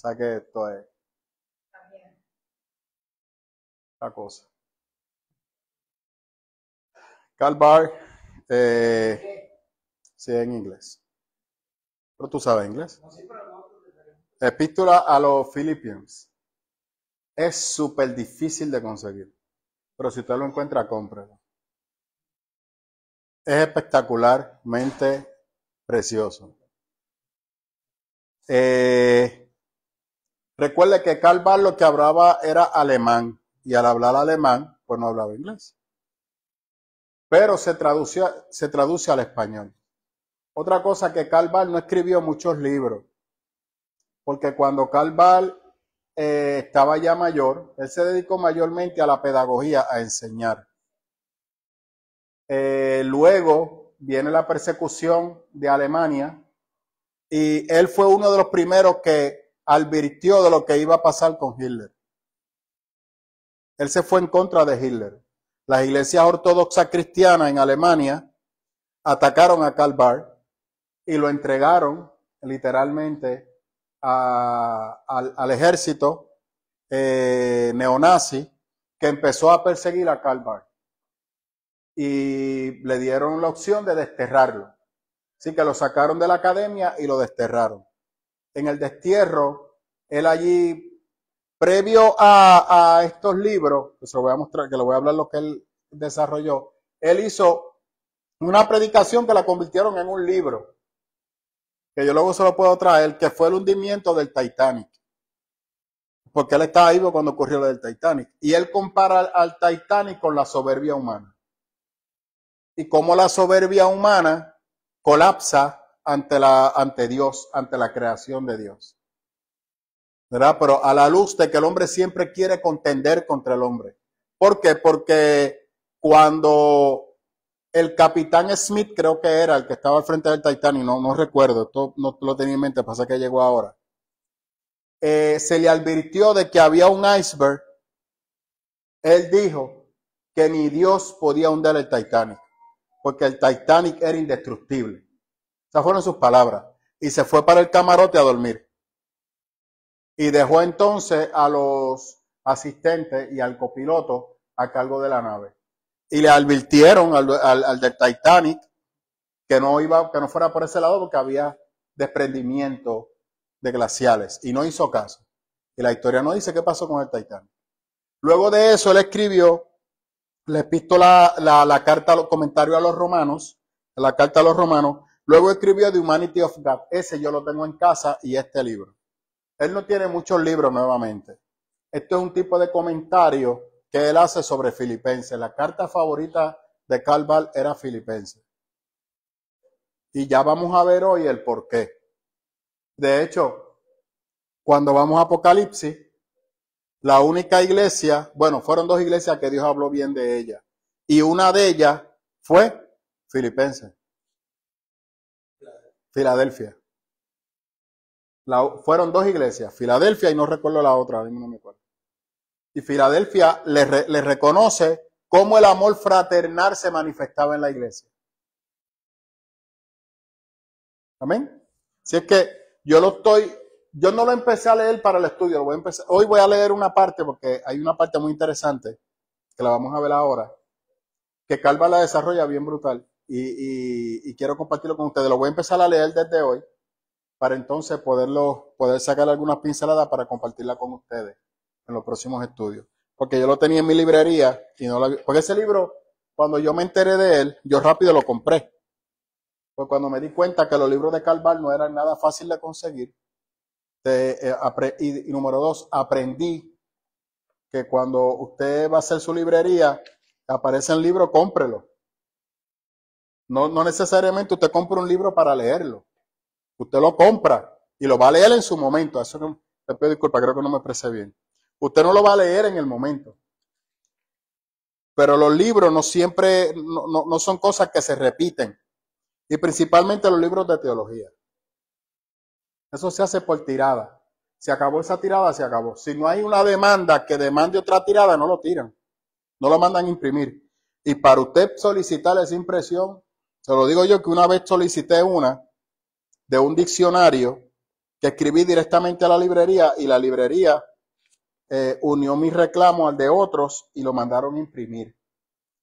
sea que esto es la cosa. Karl Barth, sí, en inglés. Pero tú sabes inglés. Epístola a los Philippians. Es súper difícil de conseguir. Pero si usted lo encuentra, cómprelo. Es espectacularmente precioso. Recuerde que Karl Barth lo que hablaba era alemán. Y al hablar alemán, pues no hablaba inglés. Pero se traduce al español. Otra cosa que Karl Barth no escribió muchos libros. Porque cuando Karl Barth estaba ya mayor, él se dedicó mayormente a la pedagogía, a enseñar. Luego viene la persecución de Alemania y él fue uno de los primeros que advirtió de lo que iba a pasar con Hitler. Él se fue en contra de Hitler. Las iglesias ortodoxas cristianas en Alemania atacaron a Karl Barth y lo entregaron literalmente al ejército neonazi que empezó a perseguir a Karl Barth. Y le dieron la opción de desterrarlo. Así que lo sacaron de la academia y lo desterraron. En el destierro, él allí, previo a estos libros, que se lo voy a mostrar, que le voy a hablar lo que él desarrolló, él hizo una predicación que la convirtieron en un libro, que yo luego se lo puedo traer, que fue el hundimiento del Titanic. Porque él estaba vivo cuando ocurrió lo del Titanic. Y él compara al Titanic con la soberbia humana. Y cómo la soberbia humana colapsa ante Dios, ante la creación de Dios. ¿Verdad? Pero a la luz de que el hombre siempre quiere contender contra el hombre. ¿Por qué? Porque cuando el capitán Smith, creo que era el que estaba al frente del Titanic, no recuerdo, esto no lo tenía en mente, pasa que llegó ahora. Se le advirtió de que había un iceberg. Él dijo que ni Dios podía hundir el Titanic, porque el Titanic era indestructible. Esas fueron sus palabras. Y se fue para el camarote a dormir. Y dejó entonces a los asistentes y al copiloto a cargo de la nave. Y le advirtieron al del Titanic que no fuera por ese lado porque había desprendimiento de glaciales. Y no hizo caso. Y la historia no dice qué pasó con el Titanic. Luego de eso él escribió la epístola, la carta, los comentarios a los romanos, la carta a los romanos. Luego escribió The Humanity of God. Ese yo lo tengo en casa y este libro. Él no tiene muchos libros nuevamente. Esto es un tipo de comentario que él hace sobre Filipenses. La carta favorita de Karl Barth era Filipenses. Y ya vamos a ver hoy el por qué. De hecho, cuando vamos a Apocalipsis, la única iglesia, bueno, fueron dos iglesias que Dios habló bien de ella. Y una de ellas fue Filipenses. Filadelfia. Fueron dos iglesias, Filadelfia y no recuerdo la otra, no me acuerdo. Y Filadelfia le reconoce cómo el amor fraternal se manifestaba en la iglesia. Amén. Si es que yo no lo empecé a leer para el estudio, hoy voy a leer una parte porque hay una parte muy interesante que la vamos a ver ahora, que Karl Barth la desarrolla bien brutal y quiero compartirlo con ustedes. Lo voy a empezar a leer desde hoy para entonces poder sacar algunas pinceladas para compartirla con ustedes en los próximos estudios. Porque yo lo tenía en mi librería y porque ese libro, cuando yo me enteré de él, yo rápido lo compré. Pues cuando me di cuenta que los libros de Karl Barth no eran nada fácil de conseguir, y número dos, aprendí que cuando usted va a hacer su librería, aparece el libro, cómprelo. No necesariamente usted compra un libro para leerlo. Usted lo compra y lo va a leer en su momento. Eso no, le pido disculpas, creo que no me expresé bien. Usted no lo va a leer en el momento. Pero los libros no siempre, no son cosas que se repiten. Y principalmente los libros de teología. Eso se hace por tirada. Se acabó esa tirada, se acabó. Si no hay una demanda que demande otra tirada, no lo tiran. No lo mandan a imprimir. Y para usted solicitar esa impresión, se lo digo yo que una vez solicité una de un diccionario que escribí directamente a la librería y la librería unió mi reclamo al de otros y lo mandaron a imprimir.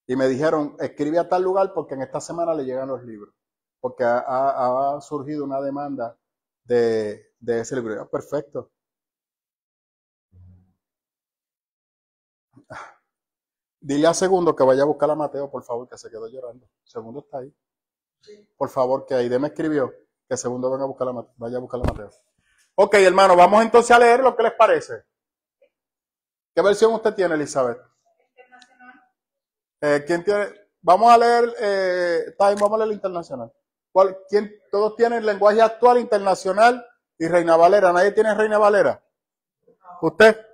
Y me dijeron, escribe a tal lugar porque en esta semana le llegan los libros. Porque ha surgido una demanda de ese libro. Perfecto. Dile a Segundo que vaya a buscar a Mateo, por favor, que se quedó llorando. Segundo está ahí. Por favor, que Aide me escribió que Segundo venga a buscar a Mateo, vaya a buscar a Mateo. Ok, hermano, vamos entonces a leer lo que les parece. ¿Qué versión usted tiene, Elizabeth? ¿Quién tiene? Vamos a leer, vamos a leer el internacional. ¿Quién? Todos tienen lenguaje actual, internacional y Reina Valera. ¿Nadie tiene Reina Valera? ¿Usted?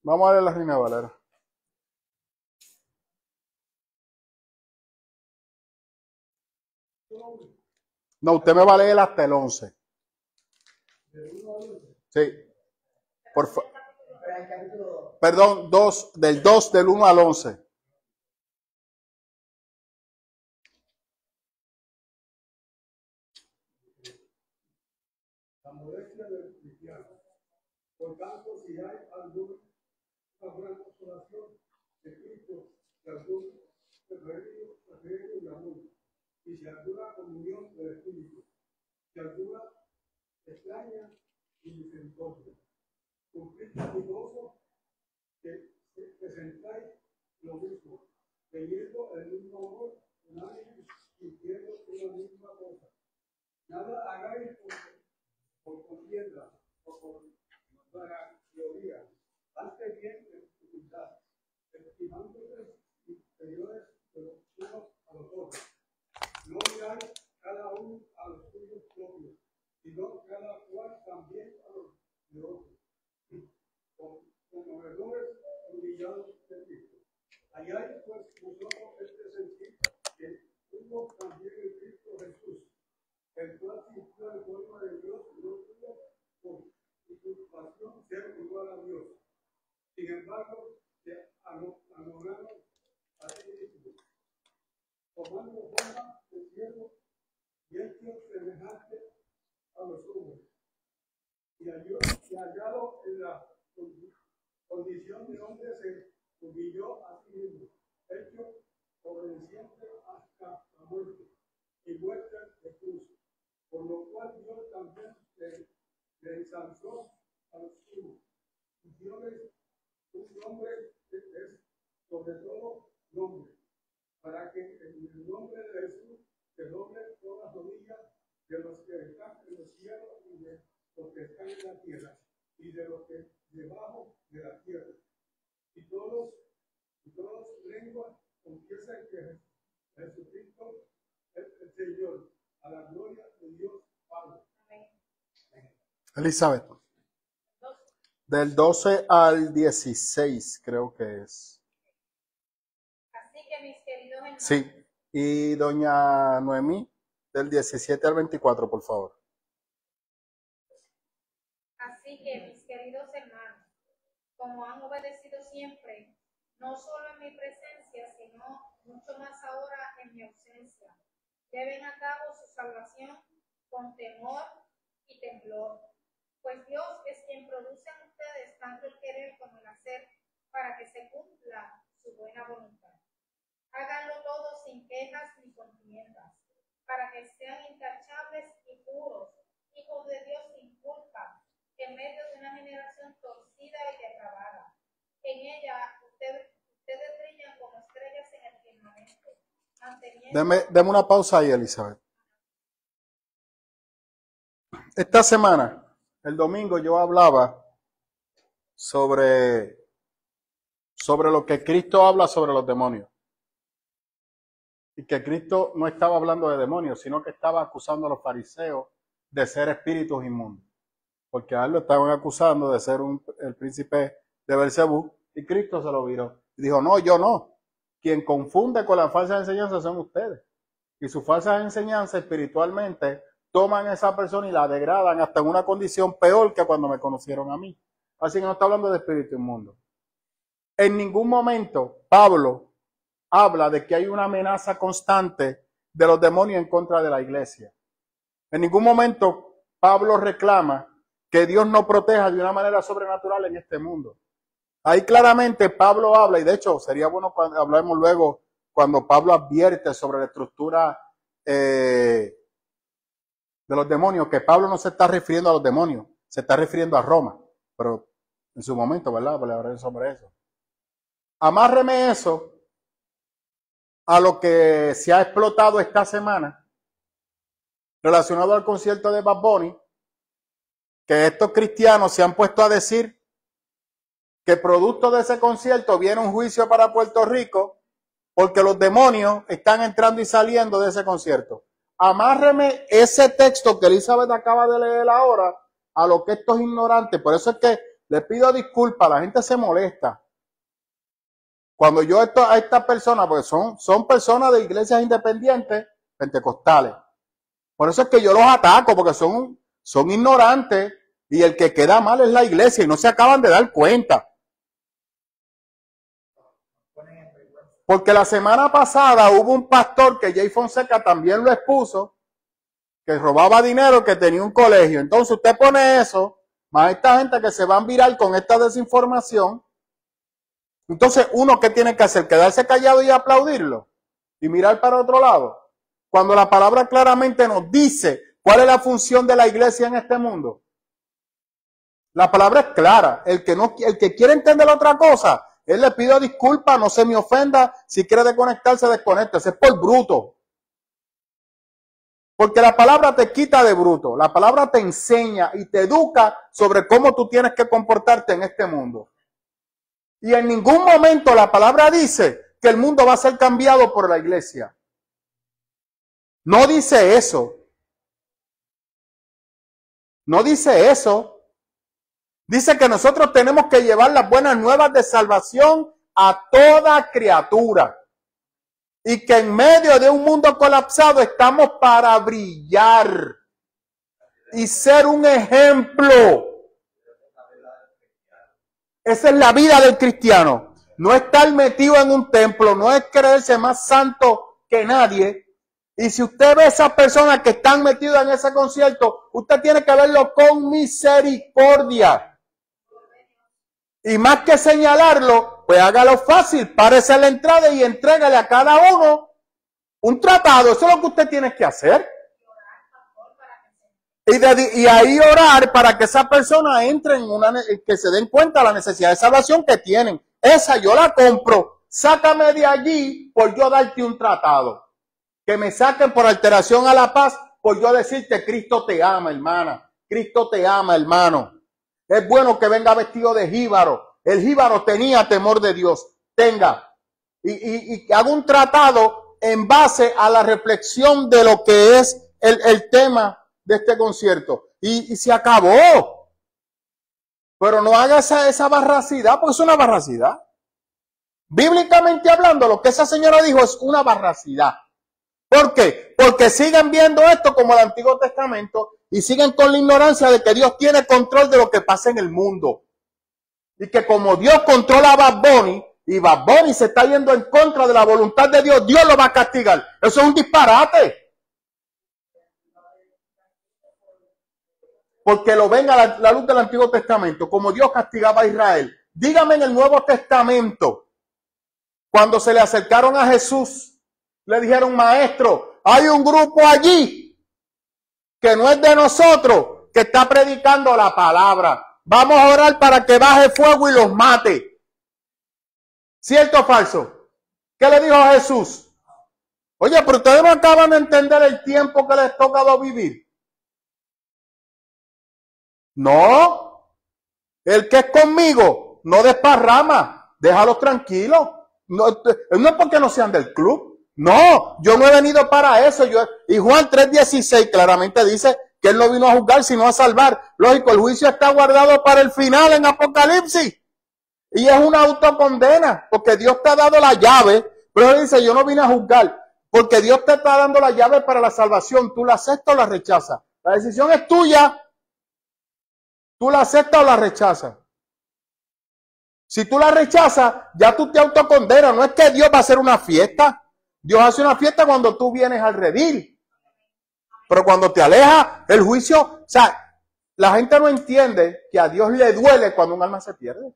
Vamos a leer la Reina Valera. No, usted me va a leer hasta el 11. Sí. Por favor. Perdón, del 2 del 1 al 11. La modestia del cristiano. Por tanto, si hay alguna gran consolación de Cristo, de algún refrigerio y amor, y si alguna comunión del Espíritu, si alguna extraña y misericordia, cumplid mi gozo, que sentáis lo mismo, teniendo el mismo amor, unánime, sintiendo una misma cosa. Nada hagáis por contienda o por teoría. Hazte bien en dificultad, estimándote inferiores de los unos a los otros. No miráis cada uno a los suyos propios, sino cada cual también a los de otros. Como errores humillados de Cristo. Halláis pues vosotros este sentir que hubo también en Cristo Jesús, el cual sintió en forma de Dios, no tuvo por usurpación ser igual a Dios. Sin embargo, se anonaron a sí mismos, tomando forma de siervo y hecho semejante a los hombres. Y hallado en la condición de hombre se humilló a sí mismo, hecho obedeciente hasta la muerte y muerte de cruz, por lo cual Dios también le ensalzó a los suyos y dióles un nombre que es sobre todo nombre, para que en el nombre de Jesús se doble todas las rodillas de los que están en los cielos y de los que están en la tierra y de los que debajo de la tierra, y todos lenguas confiesan que Jesucristo es el Señor, a la gloria de Dios Padre. Elizabeth. Del 12 al 16, creo que es. Así que mis queridos hermanos. Sí. Y doña Noemí, del 17 al 24, por favor. Así que mis queridos hermanos, como han obedecido siempre, no solo en mi presencia, sino mucho más ahora en mi ausencia, lleven a cabo su salvación con temor y temblor. Pues Dios es quien produce en ustedes tanto el querer como el hacer para que se cumpla su buena voluntad. Háganlo todo sin quejas ni contiendas, para que sean intachables y puros, hijos de Dios sin culpa, en medio de una generación torcida y depravada. En ella ustedes brillan como estrellas en el firmamento, manteniendo... Deme una pausa ahí, Elizabeth. Esta semana, el domingo, yo hablaba sobre lo que Cristo habla sobre los demonios. Y que Cristo no estaba hablando de demonios, sino que estaba acusando a los fariseos de ser espíritus inmundos. Porque a él lo estaban acusando de ser el príncipe de Beelzebú, y Cristo se lo viró. Y dijo, no, yo no. Quien confunde con las falsas enseñanzas son ustedes. Y sus falsas enseñanzas espiritualmente toman a esa persona y la degradan hasta en una condición peor que cuando me conocieron a mí. Así que no está hablando de espíritu inmundo. En ningún momento Pablo habla de que hay una amenaza constante de los demonios en contra de la iglesia. En ningún momento Pablo reclama que Dios no proteja de una manera sobrenatural en este mundo. Ahí claramente Pablo habla, y de hecho sería bueno cuando hablemos luego, cuando Pablo advierte sobre la estructura de los demonios, que Pablo no se está refiriendo a los demonios, se está refiriendo a Roma, pero en su momento, ¿verdad? Pues le hablaré sobre eso. Amárreme eso a lo que se ha explotado esta semana relacionado al concierto de Bad Bunny, que estos cristianos se han puesto a decir que producto de ese concierto viene un juicio para Puerto Rico porque los demonios están entrando y saliendo de ese concierto. Amárreme ese texto que Elizabeth acaba de leer ahora a lo que estos ignorantes, por eso es que les pido disculpas, la gente se molesta. Cuando yo a estas personas, porque son personas de iglesias independientes, pentecostales, por eso es que yo los ataco, porque son ignorantes y el que queda mal es la iglesia y no se acaban de dar cuenta. Porque la semana pasada hubo un pastor que Jay Fonseca también lo expuso, que robaba dinero, que tenía un colegio. Entonces usted pone eso, más esta gente que se va a virar con esta desinformación. Entonces uno, ¿qué tiene que hacer? ¿Quedarse callado y aplaudirlo? ¿Y mirar para otro lado? Cuando la palabra claramente nos dice cuál es la función de la iglesia en este mundo. La palabra es clara. El que quiere entender otra cosa, él le pido disculpas, no se me ofenda. Si quiere desconectarse, desconéctese. Es por bruto. Porque la palabra te quita de bruto. La palabra te enseña y te educa sobre cómo tú tienes que comportarte en este mundo. Y en ningún momento la palabra dice que el mundo va a ser cambiado por la iglesia. No dice eso. No dice eso. Dice que nosotros tenemos que llevar las buenas nuevas de salvación a toda criatura. Y que en medio de un mundo colapsado estamos para brillar y ser un ejemplo. Esa es la vida del cristiano. No estar metido en un templo, no es creerse más santo que nadie. Y si usted ve a esas personas que están metidas en ese concierto, usted tiene que verlo con misericordia. Y más que señalarlo, pues hágalo fácil, párese a la entrada y entrégale a cada uno un tratado. Eso es lo que usted tiene que hacer. Y ahí orar para que esa persona entre en que se den cuenta de la necesidad de salvación que tienen. Esa yo la compro. Sácame de allí por yo darte un tratado. Que me saquen por alteración a la paz por yo decirte Cristo te ama, hermana. Cristo te ama, hermano. Es bueno que venga vestido de jíbaro. El jíbaro tenía temor de Dios. Tenga. Y haga un tratado en base a la reflexión de lo que es el tema de este concierto. Y se acabó. Pero no haga esa barracidad, porque es una barracidad. Bíblicamente hablando, lo que esa señora dijo es una barracidad. ¿Por qué? Porque siguen viendo esto como el Antiguo Testamento y siguen con la ignorancia de que Dios tiene control de lo que pasa en el mundo. Y que como Dios controla a Bad Bunny y Bad Bunny se está yendo en contra de la voluntad de Dios, Dios lo va a castigar. Eso es un disparate. Porque lo ven a la luz del Antiguo Testamento, como Dios castigaba a Israel. Dígame en el Nuevo Testamento, cuando se le acercaron a Jesús, le dijeron, maestro, hay un grupo allí que no es de nosotros, que está predicando la palabra. Vamos a orar para que baje fuego y los mate. ¿Cierto o falso? ¿Qué le dijo a Jesús? Oye, pero ustedes no acaban de entender el tiempo que les tocaba vivir. No. El que es conmigo no desparrama. Déjalos tranquilos. No es porque no sean del club. No, yo no he venido para eso. Y Juan 3:16 claramente dice que él no vino a juzgar, sino a salvar. Lógico, el juicio está guardado para el final en Apocalipsis. Y es una autocondena, porque Dios te ha dado la llave. Pero él dice, yo no vine a juzgar, porque Dios te está dando la llave para la salvación. Tú la aceptas o la rechazas. La decisión es tuya. Tú la aceptas o la rechazas. Si tú la rechazas, ya tú te autocondenas. No es que Dios va a hacer una fiesta. Dios hace una fiesta cuando tú vienes al redil. Pero cuando te alejas, el juicio, o sea, la gente no entiende que a Dios le duele cuando un alma se pierde.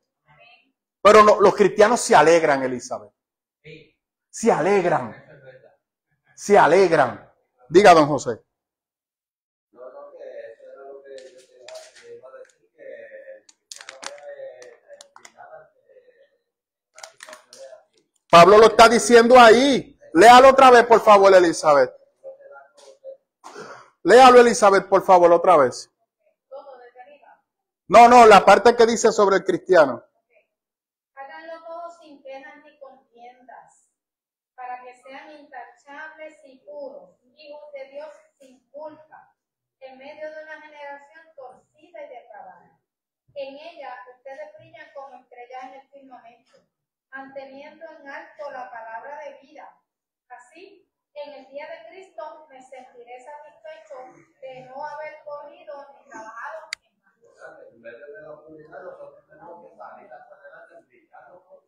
Pero no, los cristianos se alegran, Elizabeth. Se alegran. Se alegran. Diga, don José. Pablo lo está diciendo ahí. Léalo otra vez, por favor, Elizabeth. Léalo, Elizabeth, por favor, otra vez. No, la parte que dice sobre el cristiano. Háganlo todo sin quejas ni contiendas, para que sean intachables y puros, hijos de Dios sin culpa, en medio de una generación torcida y depravada. En ella ustedes brillan como estrellas en el firmamento, manteniendo en alto la palabra de vida. Así, en el día de Cristo me sentiré satisfecho de no haber corrido ni trabajado en vano. En vez de la oscuridad, nosotros tenemos que salir hasta adelante brillando.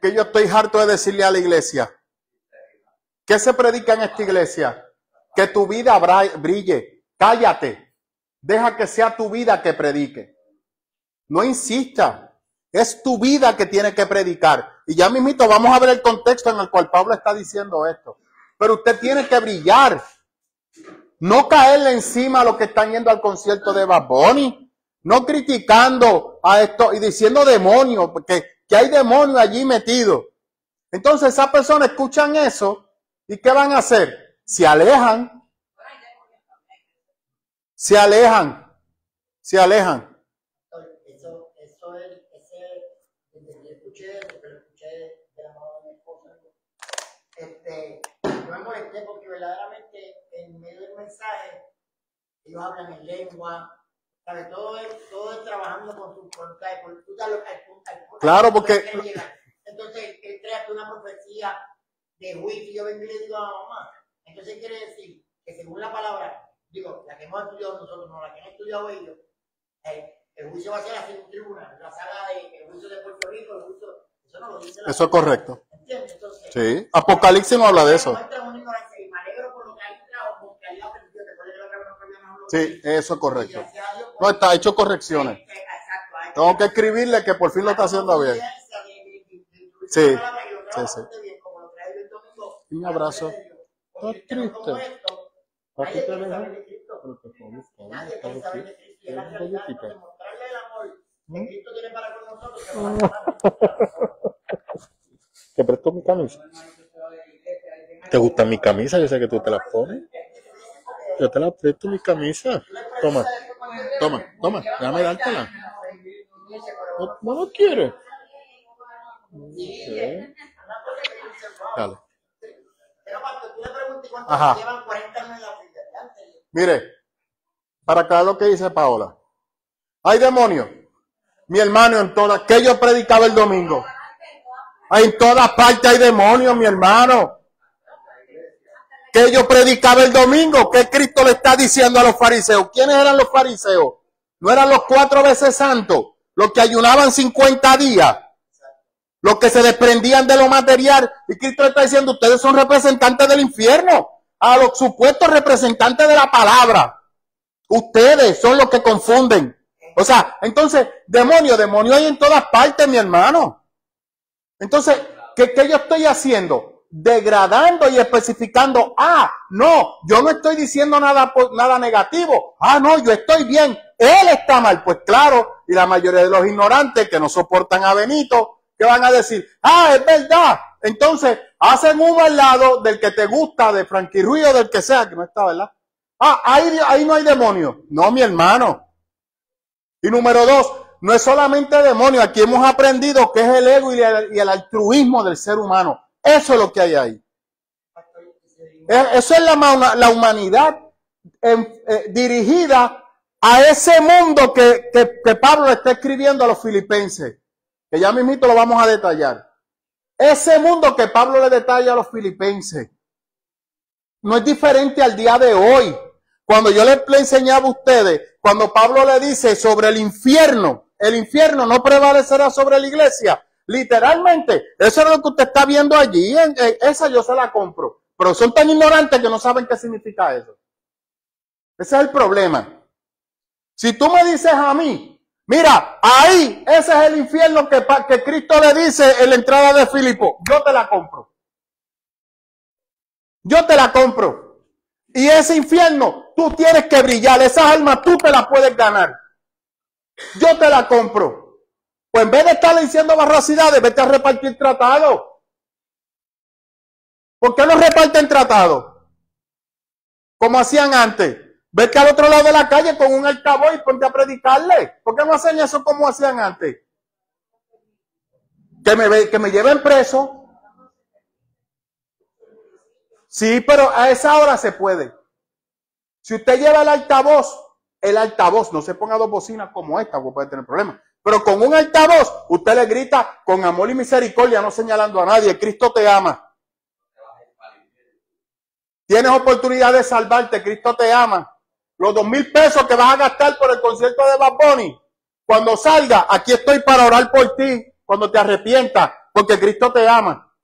Que yo estoy harto de decirle a la iglesia. ¿Qué se predica en esta iglesia? Que tu vida brille. Cállate. Deja que sea tu vida que predique. No insista. Es tu vida que tiene que predicar. Y ya mismito vamos a ver el contexto en el cual Pablo está diciendo esto. Pero usted tiene que brillar. No caerle encima a los que están yendo al concierto de Bad Bunny. No criticando a esto y diciendo demonios, porque que hay demonios allí metidos. Entonces esas personas escuchan eso y ¿qué van a hacer? Se alejan. Se alejan. Se alejan. Yo me molesté porque verdaderamente en medio del mensaje ellos hablan en lengua, ¿sabes? Todo es trabajando con su voluntad. Claro, porque entonces él trae una profecía de juicio. Yo vengo y le digo a la mamá. Entonces quiere decir que según la palabra, digo, la que hemos estudiado nosotros, no la que han estudiado ellos, el juicio va a ser así en un tribunal, la sala de el juicio de Puerto Rico, el juicio, eso no lo dice la eso es correcto. ¿Entiendes? Entonces, Sí, Apocalipsis no habla de eso. Sí, eso es correcto. No, está hecho correcciones. Tengo que escribirle que por fin lo está haciendo bien. Sí, sí, sí. Un abrazo. Estás triste. ¿Para qué te dejas? ¿Te presto mi camisa? ¿Te gusta mi camisa? Yo sé que tú te la pones. Yo te la presto mi camisa. Toma, déjame dártela. ¿No lo quieres? Okay. Dale. Ajá. Mire, para aclarar lo que dice Paola. Hay demonios. Mi hermano, en todas, que yo predicaba el domingo. En todas partes hay demonios, mi hermano. Que yo predicaba el domingo. ¿Qué Cristo le está diciendo a los fariseos? ¿Quiénes eran los fariseos? ¿No eran los 4 veces santos? Los que ayunaban 50 días. Los que se desprendían de lo material. Y Cristo le está diciendo, ustedes son representantes del infierno. A los supuestos representantes de la palabra. Ustedes son los que confunden. O sea, entonces, demonio hay en todas partes, mi hermano. Entonces, ¿qué yo estoy haciendo? Degradando y especificando. No, yo no estoy diciendo nada negativo. No, yo estoy bien. Él está mal. Pues claro, y la mayoría de los ignorantes que no soportan a Benito, ¿qué van a decir? Es verdad. Entonces, hacen uno al lado del que te gusta, de Frankie Ruiz o del que sea, que no está, ¿verdad? Ahí no hay demonio. No, mi hermano. Y número 2, no es solamente demonio. Aquí hemos aprendido que es el ego y el altruismo del ser humano. Eso es lo que hay ahí. Eso es la humanidad dirigida a ese mundo que Pablo le está escribiendo a los filipenses. Que ya mismito lo vamos a detallar. Ese mundo que Pablo le detalla a los filipenses no es diferente al día de hoy. Cuando yo le enseñaba a ustedes, cuando Pablo le dice sobre el infierno no prevalecerá sobre la iglesia. Literalmente, eso es lo que usted está viendo allí. Esa yo se la compro. pero son tan ignorantes que no saben qué significa eso. Ese es el problema. Si tú me dices a mí, mira, ahí, ese es el infierno que Cristo le dice en la entrada de Filipo, yo te la compro. Yo te la compro. Y ese infierno, tú tienes que brillar. Esas almas tú te las puedes ganar. Yo te la compro. Pues en vez de estar diciendo barracidades, vete a repartir tratados. ¿Por qué no reparten tratados? Como hacían antes. Vete al otro lado de la calle con un altavoz y ponte a predicarle. ¿Por qué no hacen eso como hacían antes? Que me lleven preso. Sí, pero a esa hora se puede. Si usted lleva el altavoz, no se ponga dos bocinas como esta, porque puede tener problemas. Pero con un altavoz, usted le grita con amor y misericordia, no señalando a nadie. Cristo te ama. Tienes oportunidad de salvarte, Cristo te ama. Los 2,000 pesos que vas a gastar por el concierto de Bad Bunny, cuando salga, aquí estoy para orar por ti, cuando te arrepientas, porque Cristo te ama.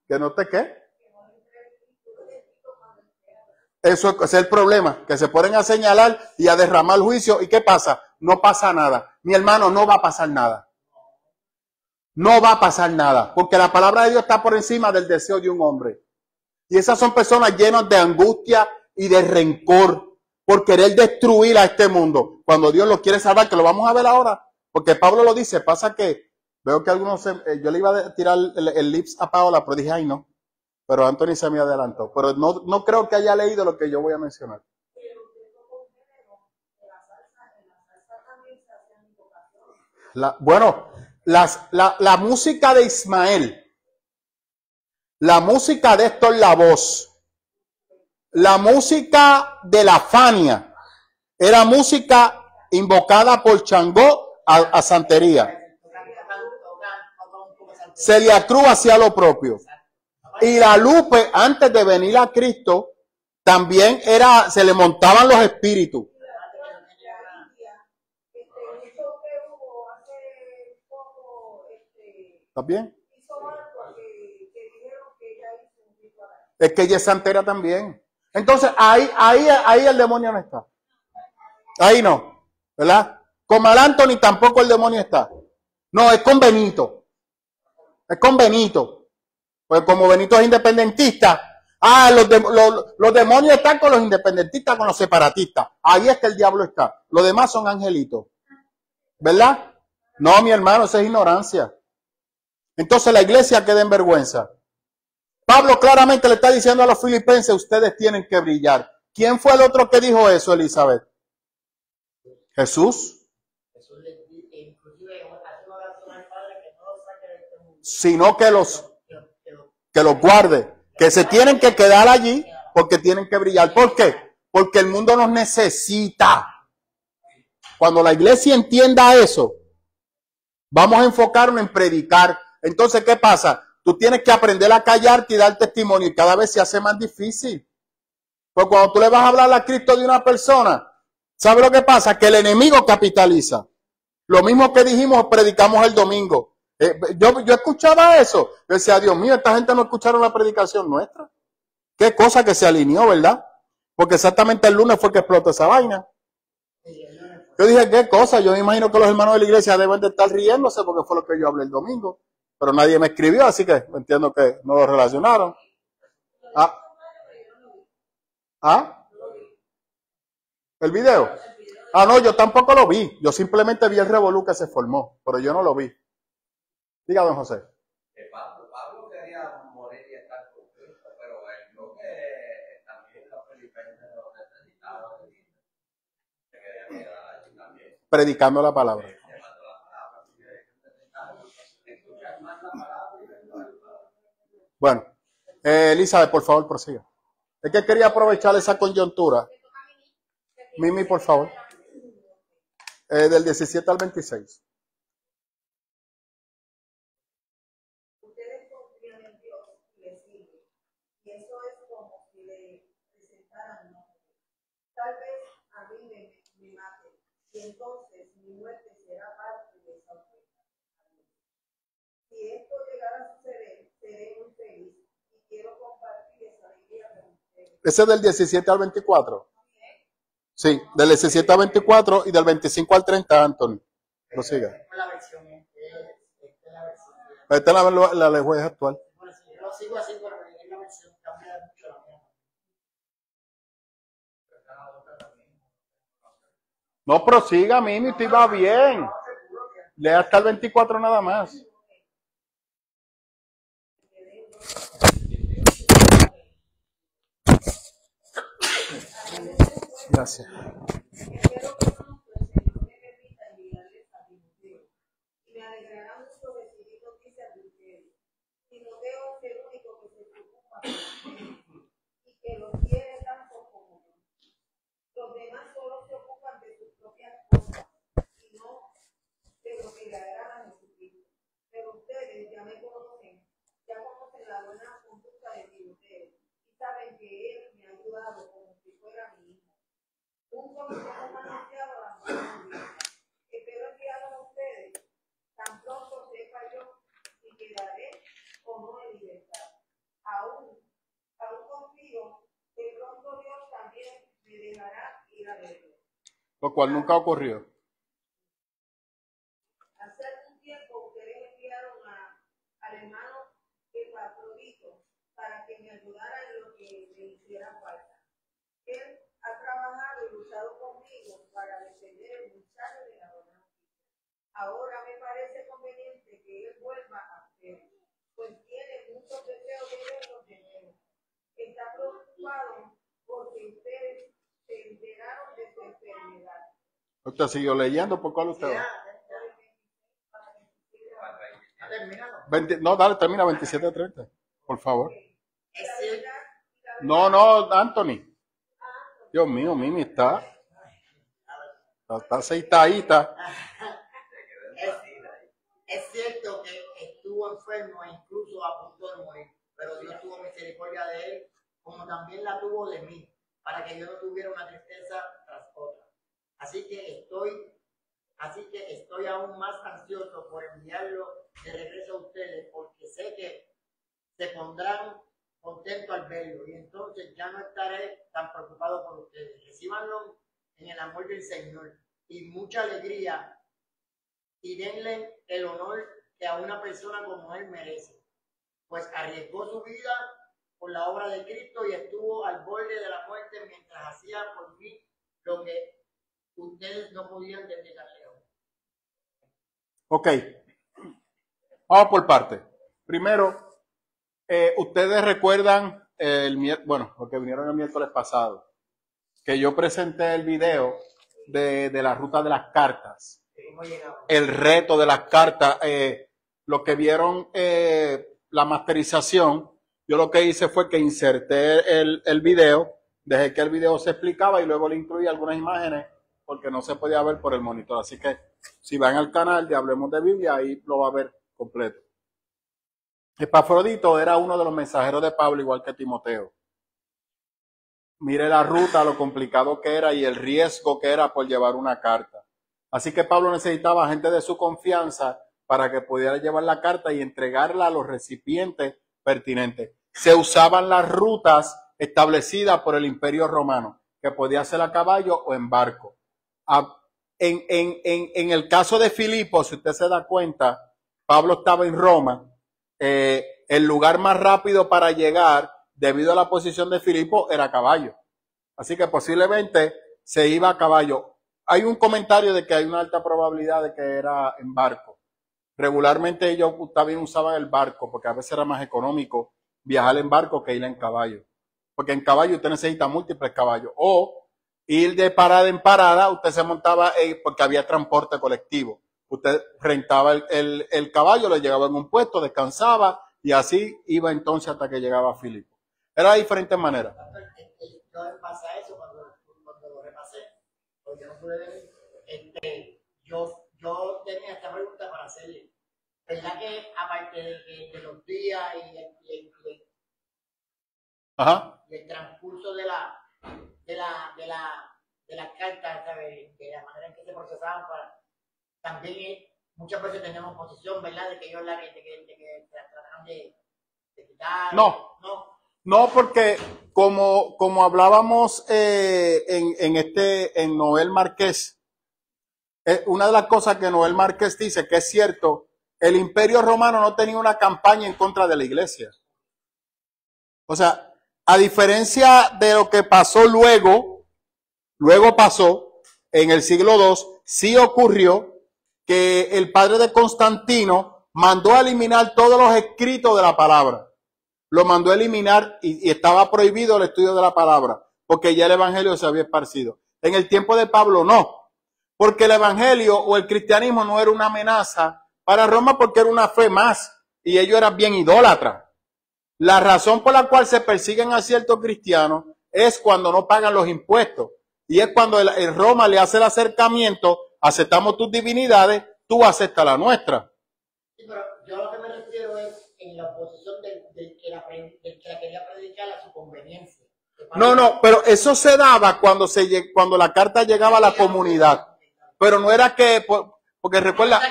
¿Que no te qué? Eso es el problema, que se ponen a señalar y a derramar juicio. ¿Y qué pasa? No pasa nada. Mi hermano, no va a pasar nada. No va a pasar nada, porque la palabra de Dios está por encima del deseo de un hombre. Y esas son personas llenas de angustia y de rencor por querer destruir a este mundo. Cuando Dios lo quiere salvar, que lo vamos a ver ahora, porque Pablo lo dice. Pasa que veo que algunos, yo le iba a tirar el lips a Paola, pero dije, ay no. Pero Anthony se me adelantó. Pero no creo que haya leído lo que yo voy a mencionar. La música de Ismael, la música de Héctor Lavoe, la música de la Fania, era música invocada por Changó a santería. Celia Cruz hacía lo propio. Y la Lupe, antes de venir a Cristo, también se le montaban los espíritus. ¿Estás bien? Es que ella es santera también. Entonces, ahí el demonio no está. Ahí no, ¿verdad? Con Mal Anthony tampoco el demonio está. No, es con Benito. Es con Benito. Pues como Benito es independentista, los demonios están con los independentistas, con los separatistas. Ahí es que el diablo está. Los demás son angelitos. ¿Verdad? No, mi hermano, esa es ignorancia. Entonces la iglesia queda en vergüenza. Pablo claramente le está diciendo a los filipenses, ustedes tienen que brillar. ¿Quién fue el otro que dijo eso, Elizabeth? Jesús. Sino que los guarde, que se tienen que quedar allí porque tienen que brillar. ¿Por qué? Porque el mundo nos necesita. Cuando la iglesia entienda eso, vamos a enfocarnos en predicar. Entonces, ¿qué pasa? Tú tienes que aprender a callarte y dar testimonio y cada vez se hace más difícil. Porque cuando tú le vas a hablar a Cristo de una persona, ¿sabe lo que pasa? Que el enemigo capitaliza. Lo mismo que dijimos, predicamos el domingo. Yo escuchaba eso. Yo decía, Dios mío, esta gente no escucharon la predicación nuestra. Qué cosa que se alineó, ¿verdad? Porque exactamente el lunes fue que explotó esa vaina. Yo dije, qué cosa. Yo me imagino que los hermanos de la iglesia deben de estar riéndose porque fue lo que yo hablé el domingo. Pero nadie me escribió, así que entiendo que no lo relacionaron. ¿El video? No, yo tampoco lo vi. Yo simplemente vi el revolú que se formó, pero yo no lo vi. Diga, don José. Pablo quería morir y estar con Cristo, pero él lo que también los filipenses lo necesitaban. Se quería quedar allí también. Predicando la palabra. Bueno, Elizabeth, por favor, prosiga. Es que quería aprovechar esa coyuntura. Mimi, por favor. Del 17 al 26. Ustedes confían en Dios y le siguen. Y eso es como si le presentaran un nombre. Tal vez a mí me maten. Y entonces mi muerte será parte de esa oferta. Si esto llegara a suceder, Ese es del 17 al 24. Sí, del 17 al 24 y del 25 al 30, Anthony. Prosiga. Esta es la versión, esta es la versión. Esta es la lenguaje actual. Bueno, si yo lo sigo así, pero es la versión, cambia mucho la mía. No prosiga, Mimi, te va bien. Lea hasta el 24 nada más. Gracias. Espero que pronto el Señor me permita enviarles a Timoteo. Y me alegrará mucho recibir noticias de ustedes. Timoteo es el único que se preocupa por ustedes y que los quiere tanto como yo. Los demás solo se ocupan de sus propias cosas y no de lo que le agrada a Jesucristo. Pero ustedes ya me conocen, ya conocen la buena conducta de Timoteo y saben que él me ha ayudado como si fuera mi hijo. Juntos hemos anunciado las buenas noticias. Espero enviarlos a ustedes tan pronto sepa yo si quedaré o no en libertad. Aún confío que pronto Dios también me dejará ir a verlo. Lo cual nunca ocurrió. Hace algún tiempo ustedes enviaron al hermano Epafrodito para que me ayudara en lo que me hiciera falta. Él ha trabajado y luchado conmigo para defender el mensaje de la buena noticia. Ahora me parece conveniente que él vuelva a ustedes, pues tiene muchos deseos de verlos de nuevo. Está preocupado porque ustedes se enteraron de su enfermedad. Usted siguió leyendo, ¿por cuál usted va? ¿Ha terminado? No, dale, termina 27 a 30, por favor. Es cierto. No, Anthony. Dios mío, Mimi está aceitadita. Es cierto que estuvo enfermo e incluso a punto de morir, pero Dios tuvo misericordia de él, como también la tuvo de mí, para que yo no tuviera una tristeza tras otra. Así que estoy aún más ansioso por enviarlo de regreso a ustedes, porque sé que se pondrán contentos al verlo, y entonces ya no estaré tan preocupado por ustedes. Recíbanlo en el amor del Señor y mucha alegría, y denle el honor que a una persona como él merece, pues arriesgó su vida por la obra de Cristo y estuvo al borde de la muerte mientras hacía por mí lo que ustedes no podían desde tan lejos. Ok, vamos por partes. Primero, ustedes recuerdan, porque vinieron el miércoles pasado, que yo presenté el video de la ruta de las cartas. El reto de las cartas, los que vieron la masterización, yo lo que hice fue que inserté el video, dejé que el video se explicaba y luego le incluí algunas imágenes porque no se podía ver por el monitor. Así que si van al canal de Hablemos de Biblia, ahí lo va a ver completo. Epafrodito era uno de los mensajeros de Pablo, igual que Timoteo. Mire la ruta, lo complicado que era y el riesgo que era por llevar una carta. Así que Pablo necesitaba gente de su confianza para que pudiera llevar la carta y entregarla a los recipientes pertinentes. Se usaban las rutas establecidas por el Imperio Romano, que podía ser a caballo o en barco. En el caso de Filipo, si usted se da cuenta, Pablo estaba en Roma. El lugar más rápido para llegar, debido a la posición de Filipo, era a caballo. Así que posiblemente se iba a caballo. Hay un comentario de que hay una alta probabilidad de que era en barco. Regularmente ellos también usaban el barco, porque a veces era más económico viajar en barco que ir en caballo. Porque en caballo usted necesita múltiples caballos. O ir de parada en parada, usted se montaba porque había transporte colectivo. Usted rentaba el caballo, le llegaba en un puesto, descansaba y así iba entonces hasta que llegaba a Filipo. Era de diferentes maneras. Yo me pasa eso cuando lo repasé, porque no pude ver. Yo tenía esta pregunta para hacerle. ¿Verdad que aparte de los días y el transcurso de las cartas, ¿sabes? De la manera en que se procesaban, también muchas veces tenemos posición, ¿verdad? De que ellos que trataron de quitar. No. No, porque como hablábamos en Noel Márquez, una de las cosas que Noel Márquez dice que es cierto, el Imperio Romano no tenía una campaña en contra de la iglesia. O sea, a diferencia de lo que pasó luego pasó en el siglo II, sí ocurrió que el padre de Constantino mandó a eliminar todos los escritos de la palabra. Lo mandó a eliminar y estaba prohibido el estudio de la palabra, porque ya el evangelio se había esparcido. En el tiempo de Pablo no, porque el evangelio o el cristianismo no era una amenaza para Roma, porque era una fe más y ellos eran bien idólatras. La razón por la cual se persiguen a ciertos cristianos es cuando no pagan los impuestos. Y es cuando el Roma le hace el acercamiento, aceptamos tus divinidades, tú aceptas la nuestra. Sí, pero yo a lo que me refiero es en la oposición del que la quería predicar a su conveniencia. No, pero eso se daba cuando la carta llegaba a la comunidad. Pero no era que, porque recuerda...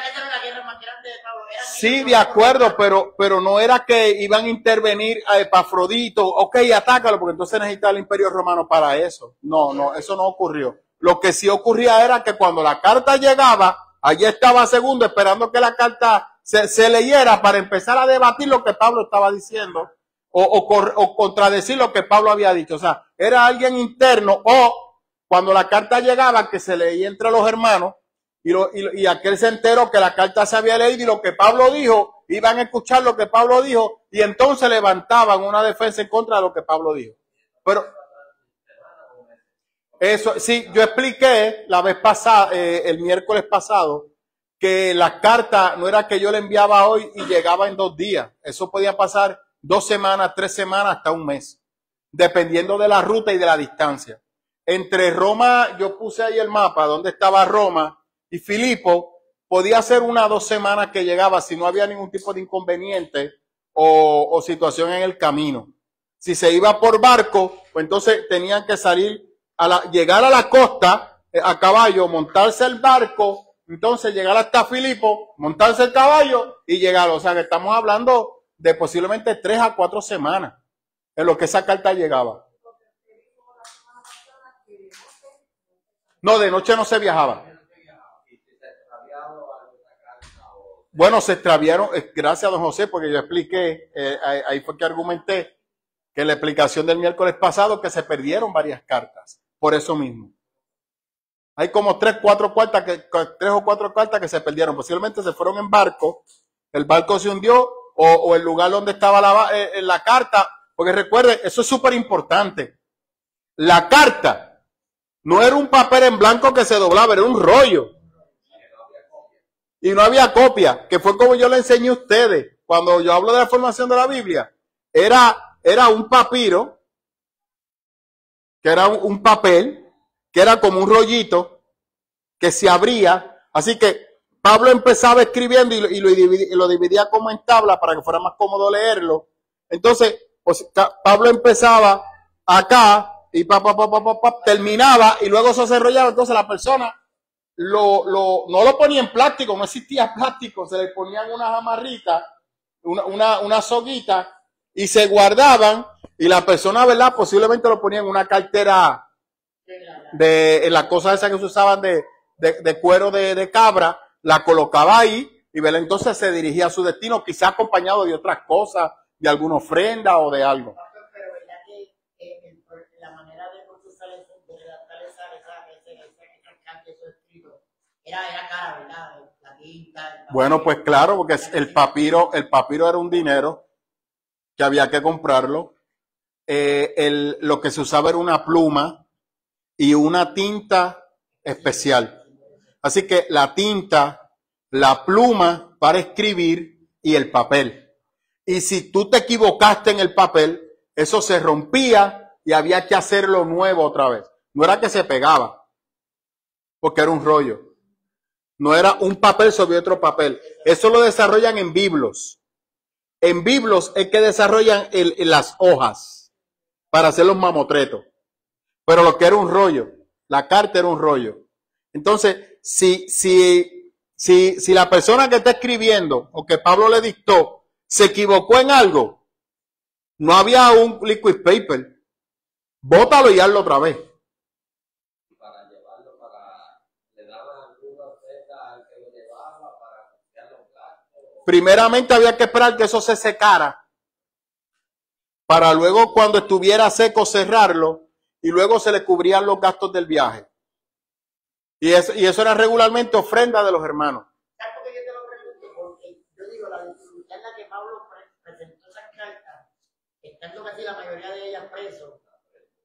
Sí, de acuerdo, pero no era que iban a intervenir a Epafrodito, ok, atácalo, porque entonces necesitaba el Imperio Romano para eso. No, eso no ocurrió. Lo que sí ocurría era que cuando la carta llegaba, allí estaba Segundo esperando que la carta se leyera para empezar a debatir lo que Pablo estaba diciendo o contradecir lo que Pablo había dicho. O sea, era alguien interno o cuando la carta llegaba que se leía entre los hermanos, y aquel se enteró que la carta se había leído y lo que Pablo dijo, iban a escuchar lo que Pablo dijo y entonces levantaban una defensa en contra de lo que Pablo dijo. Pero eso, sí, yo expliqué la vez pasada, el miércoles pasado, que la carta no era que yo le enviaba hoy y llegaba en 2 días. Eso podía pasar 2 semanas, 3 semanas, hasta un mes, dependiendo de la ruta y de la distancia. Entre Roma, yo puse ahí el mapa, donde estaba Roma, y Filipo, podía ser 1 o 2 semanas que llegaba si no había ningún tipo de inconveniente o situación en el camino. Si se iba por barco, pues entonces tenían que salir, llegar a la costa a caballo, montarse el barco, entonces llegar hasta Filipo, montarse el caballo y llegar. O sea que estamos hablando de posiblemente 3 a 4 semanas en lo que esa carta llegaba. No, de noche no se viajaba. Bueno, se extraviaron, gracias a don José, porque yo expliqué, ahí fue que argumenté que la explicación del miércoles pasado que se perdieron varias cartas, por eso mismo. Hay como 3 o 4 cartas que se perdieron, posiblemente se fueron en barco, el barco se hundió o el lugar donde estaba la carta, porque recuerden, eso es súper importante. La carta no era un papel en blanco que se doblaba, era un rollo. Y no había copia, que fue como yo le enseñé a ustedes. Cuando yo hablo de la formación de la Biblia, era un papiro, que era un papel, que era como un rollito, que se abría. Así que Pablo empezaba escribiendo y lo dividía como en tabla para que fuera más cómodo leerlo. Entonces, pues, Pablo empezaba acá y terminaba y luego eso se enrollaba. Entonces la persona no lo ponía en plástico, no existía plástico, se le ponían unas amarritas, una soguita y se guardaban y la persona, ¿verdad? Posiblemente lo ponía en una cartera en las cosas esas que se usaban de cuero de cabra, la colocaba ahí y ¿verdad? Entonces se dirigía a su destino, quizá acompañado de otras cosas, de alguna ofrenda o de algo. Pero verdad que la manera de procesar eso, de redactar ese escrito, era cara, ¿verdad? La tinta. Bueno, pues claro, porque el papiro era un dinero que había que comprarlo. Lo que se usaba era una pluma y una tinta especial. Así que la tinta, la pluma para escribir y el papel. Y si tú te equivocaste en el papel, eso se rompía y había que hacerlo nuevo otra vez. No era que se pegaba, porque era un rollo. No era un papel sobre otro papel. Eso lo desarrollan en biblos. En biblos es que desarrollan las hojas para hacer los mamotretos. Pero lo que era un rollo, la carta era un rollo. Entonces, si la persona que está escribiendo o que Pablo le dictó se equivocó en algo, No había un liquid paper. Bótalo y hazlo otra vez. Para llevarlo, le daban alguna oferta al que lo llevaba para costear los gastos. Primeramente había que esperar que eso se secara, para luego cuando estuviera seco cerrarlo, y luego se le cubrían los gastos del viaje. Y eso era regularmente ofrenda de los hermanos. ¿Sabes por qué yo te lo pregunto? Porque yo digo, la dificultad en la que Pablo presentó esas cartas, estando casi la mayoría de ellas presos,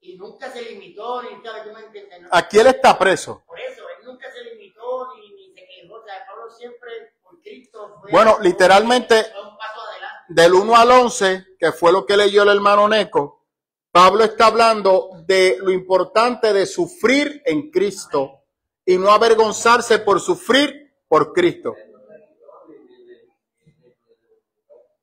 y nunca se limitó, ni sabe, tú me entiendes, ¿no? Aquí él está preso. Por eso, él nunca se limitó, ni se quejó. O sea, Pablo siempre, por Cristo, fue Bueno, literalmente, fue un paso adelante. del 1 al 11, que fue lo que leyó el hermano Neco, Pablo está hablando de lo importante de sufrir en Cristo y no avergonzarse por sufrir por Cristo.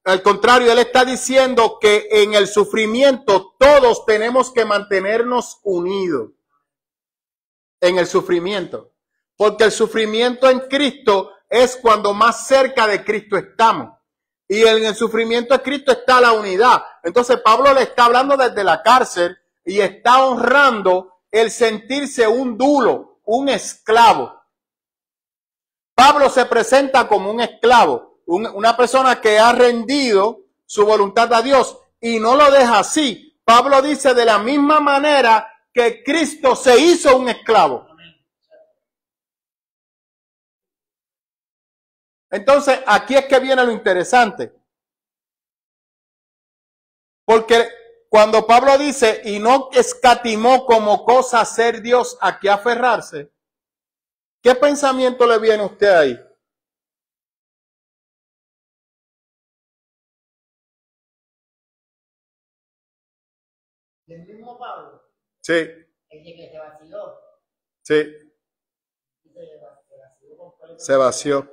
Al contrario, él está diciendo que en el sufrimiento todos tenemos que mantenernos unidos. En el sufrimiento. Porque el sufrimiento en Cristo es cuando más cerca de Cristo estamos. Y en el sufrimiento de Cristo está la unidad. Entonces Pablo le está hablando desde la cárcel y está honrando el sentirse un dulo, un esclavo. Pablo se presenta como un esclavo, una persona que ha rendido su voluntad a Dios y no lo deja así. Pablo dice de la misma manera que Cristo se hizo un esclavo. Entonces, aquí es que viene lo interesante. Porque cuando Pablo dice, y no escatimó como cosa ser Dios a que aferrarse, ¿qué pensamiento le viene a usted ahí? El mismo Pablo, Sí, el de que se vaciló, sí, se vació.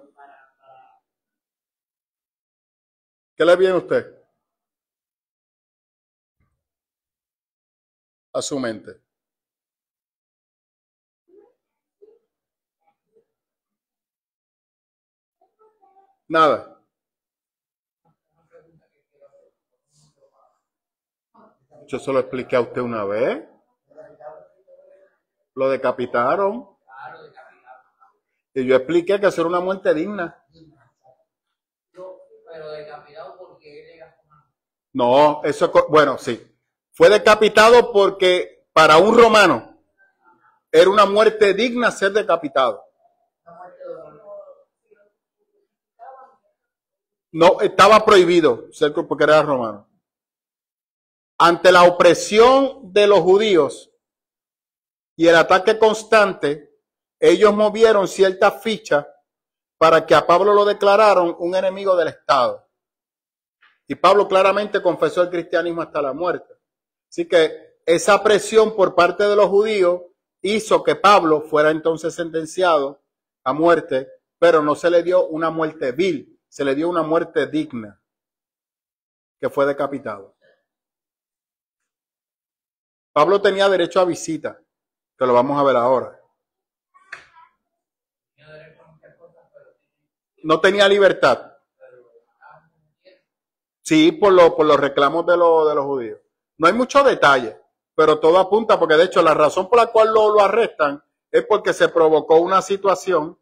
¿Qué le viene a usted? A su mente. Nada. Yo se lo expliqué a usted una vez. Lo decapitaron. Y yo expliqué que eso era una muerte digna. pero decapitado porque él era romano. No, eso es, bueno, sí. Fue decapitado porque para un romano era una muerte digna ser decapitado. No, estaba prohibido ser porque era romano. Ante la opresión de los judíos y el ataque constante, ellos movieron ciertas fichas para que a Pablo lo declararon un enemigo del Estado. Y Pablo claramente confesó el cristianismo hasta la muerte. Así que esa presión por parte de los judíos hizo que Pablo fuera entonces sentenciado a muerte, pero no se le dio una muerte vil, se le dio una muerte digna, que fue decapitado. Pablo tenía derecho a visita, que lo vamos a ver ahora. No tenía libertad. Sí, por los reclamos de los judíos. No hay mucho detalle, pero todo apunta, porque de hecho la razón por la cual lo arrestan es porque se provocó una situación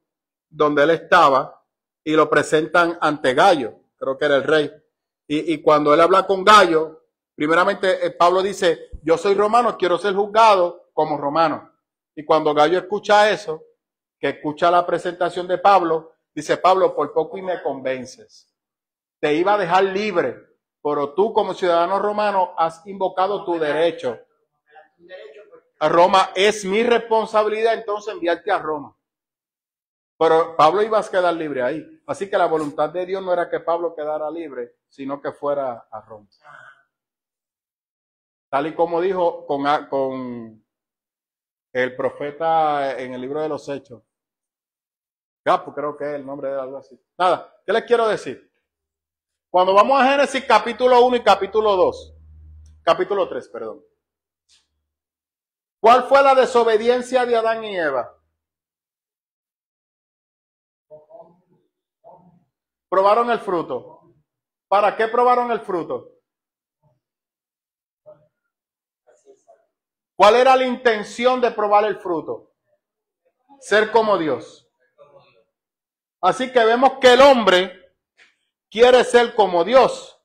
donde él estaba y lo presentan ante Gallo, creo que era el rey. Y cuando él habla con Gallo, primeramente Pablo dice, yo soy romano, quiero ser juzgado como romano. Y cuando Gallo escucha eso, que escucha la presentación de Pablo, dice, Pablo, por poco y me convences. Te iba a dejar libre, pero tú como ciudadano romano has invocado tu derecho a Roma. Es mi responsabilidad entonces enviarte a Roma. Pero Pablo iba a quedar libre ahí. Así que la voluntad de Dios no era que Pablo quedara libre, sino que fuera a Roma. Tal y como dijo con el profeta en el libro de los Hechos. Gapo, creo que es el nombre de algo así. Nada, ¿qué les quiero decir? Cuando vamos a Génesis capítulo 1 y capítulo 2, capítulo 3, perdón. ¿Cuál fue la desobediencia de Adán y Eva? Probaron el fruto. ¿Para qué probaron el fruto? ¿Cuál era la intención de probar el fruto? Ser como Dios. Así que vemos que el hombre quiere ser como Dios.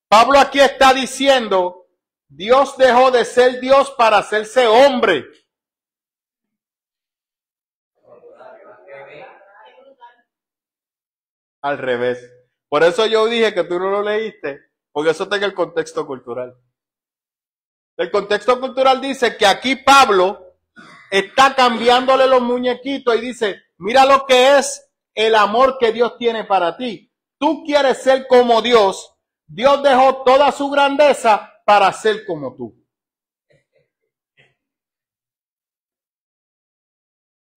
Pablo aquí está diciendo, Dios dejó de ser Dios para hacerse hombre. Al revés. Por eso yo dije que tú no lo leíste, porque eso está en el contexto cultural. El contexto cultural dice que aquí Pablo está cambiándole los muñequitos y dice, mira lo que es el amor que Dios tiene para ti. Tú quieres ser como Dios. Dios dejó toda su grandeza para ser como tú.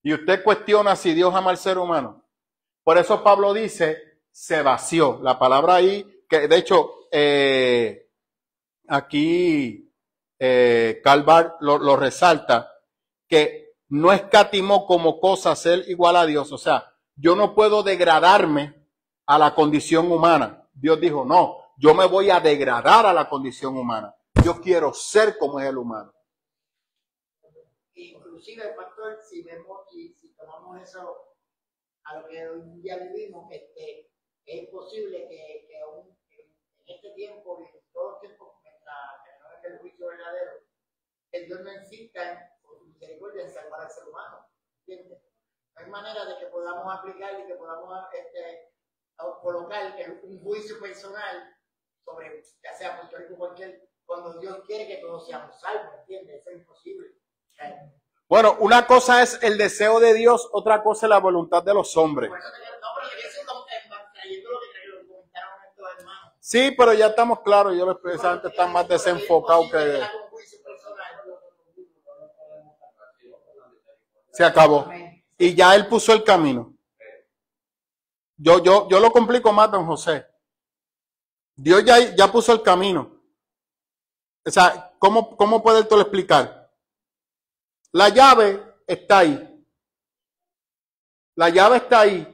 Y usted cuestiona si Dios ama al ser humano. Por eso Pablo dice, se vació. La palabra ahí, que de hecho, aquí Calvar lo resalta, que no escatimó como cosa ser igual a Dios. O sea, yo no puedo degradarme a la condición humana. Dios dijo, no, yo me voy a degradar a la condición humana. Yo quiero ser como es el humano. Inclusive, pastor, si vemos y si tomamos eso a lo que hoy en día vivimos, es posible que aún en este tiempo y en todo tiempo, mientras no venga el juicio verdadero, el Dios no insista por su misericordia en salvar al ser humano. ¿Entiendes? No hay manera de que podamos aplicar y que podamos colocar un juicio personal sobre, ya sea Puerto Rico o cualquier, cuando Dios quiere que todos seamos salvos, ¿entiendes? Eso es imposible. Bueno, una cosa es el deseo de Dios, otra cosa es la voluntad de los hombres. Sí, pero ya estamos claros, yo precisamente están más desenfocados que... Se acabó. Y ya él puso el camino. Yo lo complico más, don José. Dios ya puso el camino. O sea, ¿cómo puede tú explicar? La llave está ahí. La llave está ahí.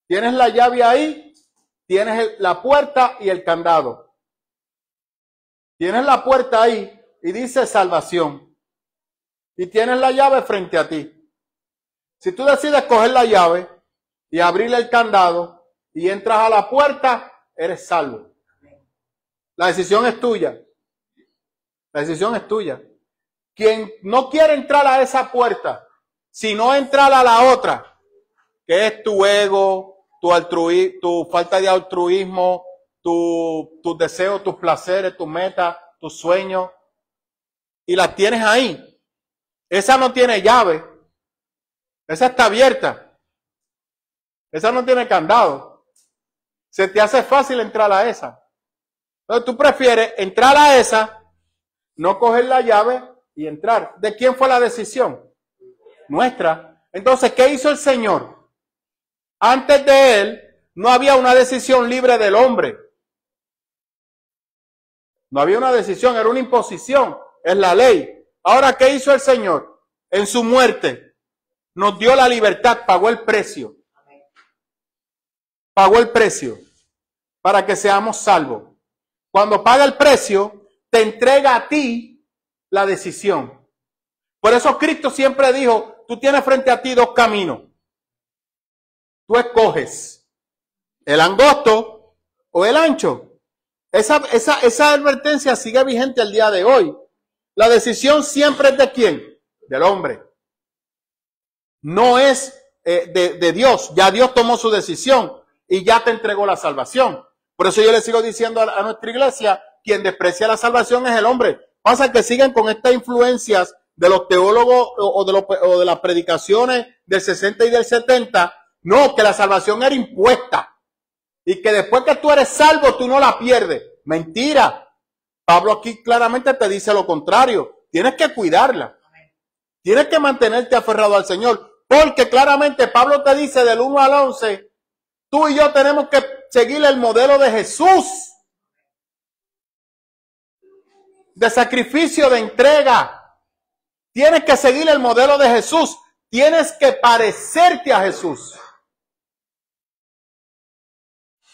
Tienes la llave ahí, tienes la puerta y el candado. Tienes la puerta ahí y dice salvación. Y tienes la llave frente a ti. Si tú decides coger la llave y abrirle el candado y entras a la puerta, eres salvo. La decisión es tuya. La decisión es tuya. Quien no quiere entrar a esa puerta, sino entrar a la otra, que es tu ego, tu falta de altruismo, tus deseos, tus placeres, tus metas, tus sueños, y las tienes ahí. Esa no tiene llave. Esa está abierta. Esa no tiene candado. Se te hace fácil entrar a esa. Entonces tú prefieres entrar a esa, no coger la llave y entrar. ¿De quién fue la decisión? Nuestra. Entonces, ¿qué hizo el Señor? Antes de Él, no había una decisión libre del hombre. No había una decisión, era una imposición. Es la ley. Ahora, ¿qué hizo el Señor? En su muerte, nos dio la libertad, pagó el precio. Pagó el precio para que seamos salvos. Cuando paga el precio, te entrega a ti la decisión. Por eso Cristo siempre dijo, tú tienes frente a ti dos caminos. Tú escoges el angosto o el ancho. Esa advertencia sigue vigente al día de hoy. La decisión siempre es ¿de quién? Del hombre. No es de Dios. Ya Dios tomó su decisión y ya te entregó la salvación. Por eso yo le sigo diciendo a nuestra iglesia, quien desprecia la salvación es el hombre. Pasa que siguen con estas influencias de los teólogos o de las predicaciones del 60 y del 70. No, que la salvación era impuesta. Y que después que tú eres salvo, tú no la pierdes. Mentira. Pablo aquí claramente te dice lo contrario. Tienes que cuidarla. Tienes que mantenerte aferrado al Señor. Porque claramente Pablo te dice del 1 al 11, tú y yo tenemos que seguir el modelo de Jesús. De sacrificio, de entrega. Tienes que seguir el modelo de Jesús. Tienes que parecerte a Jesús.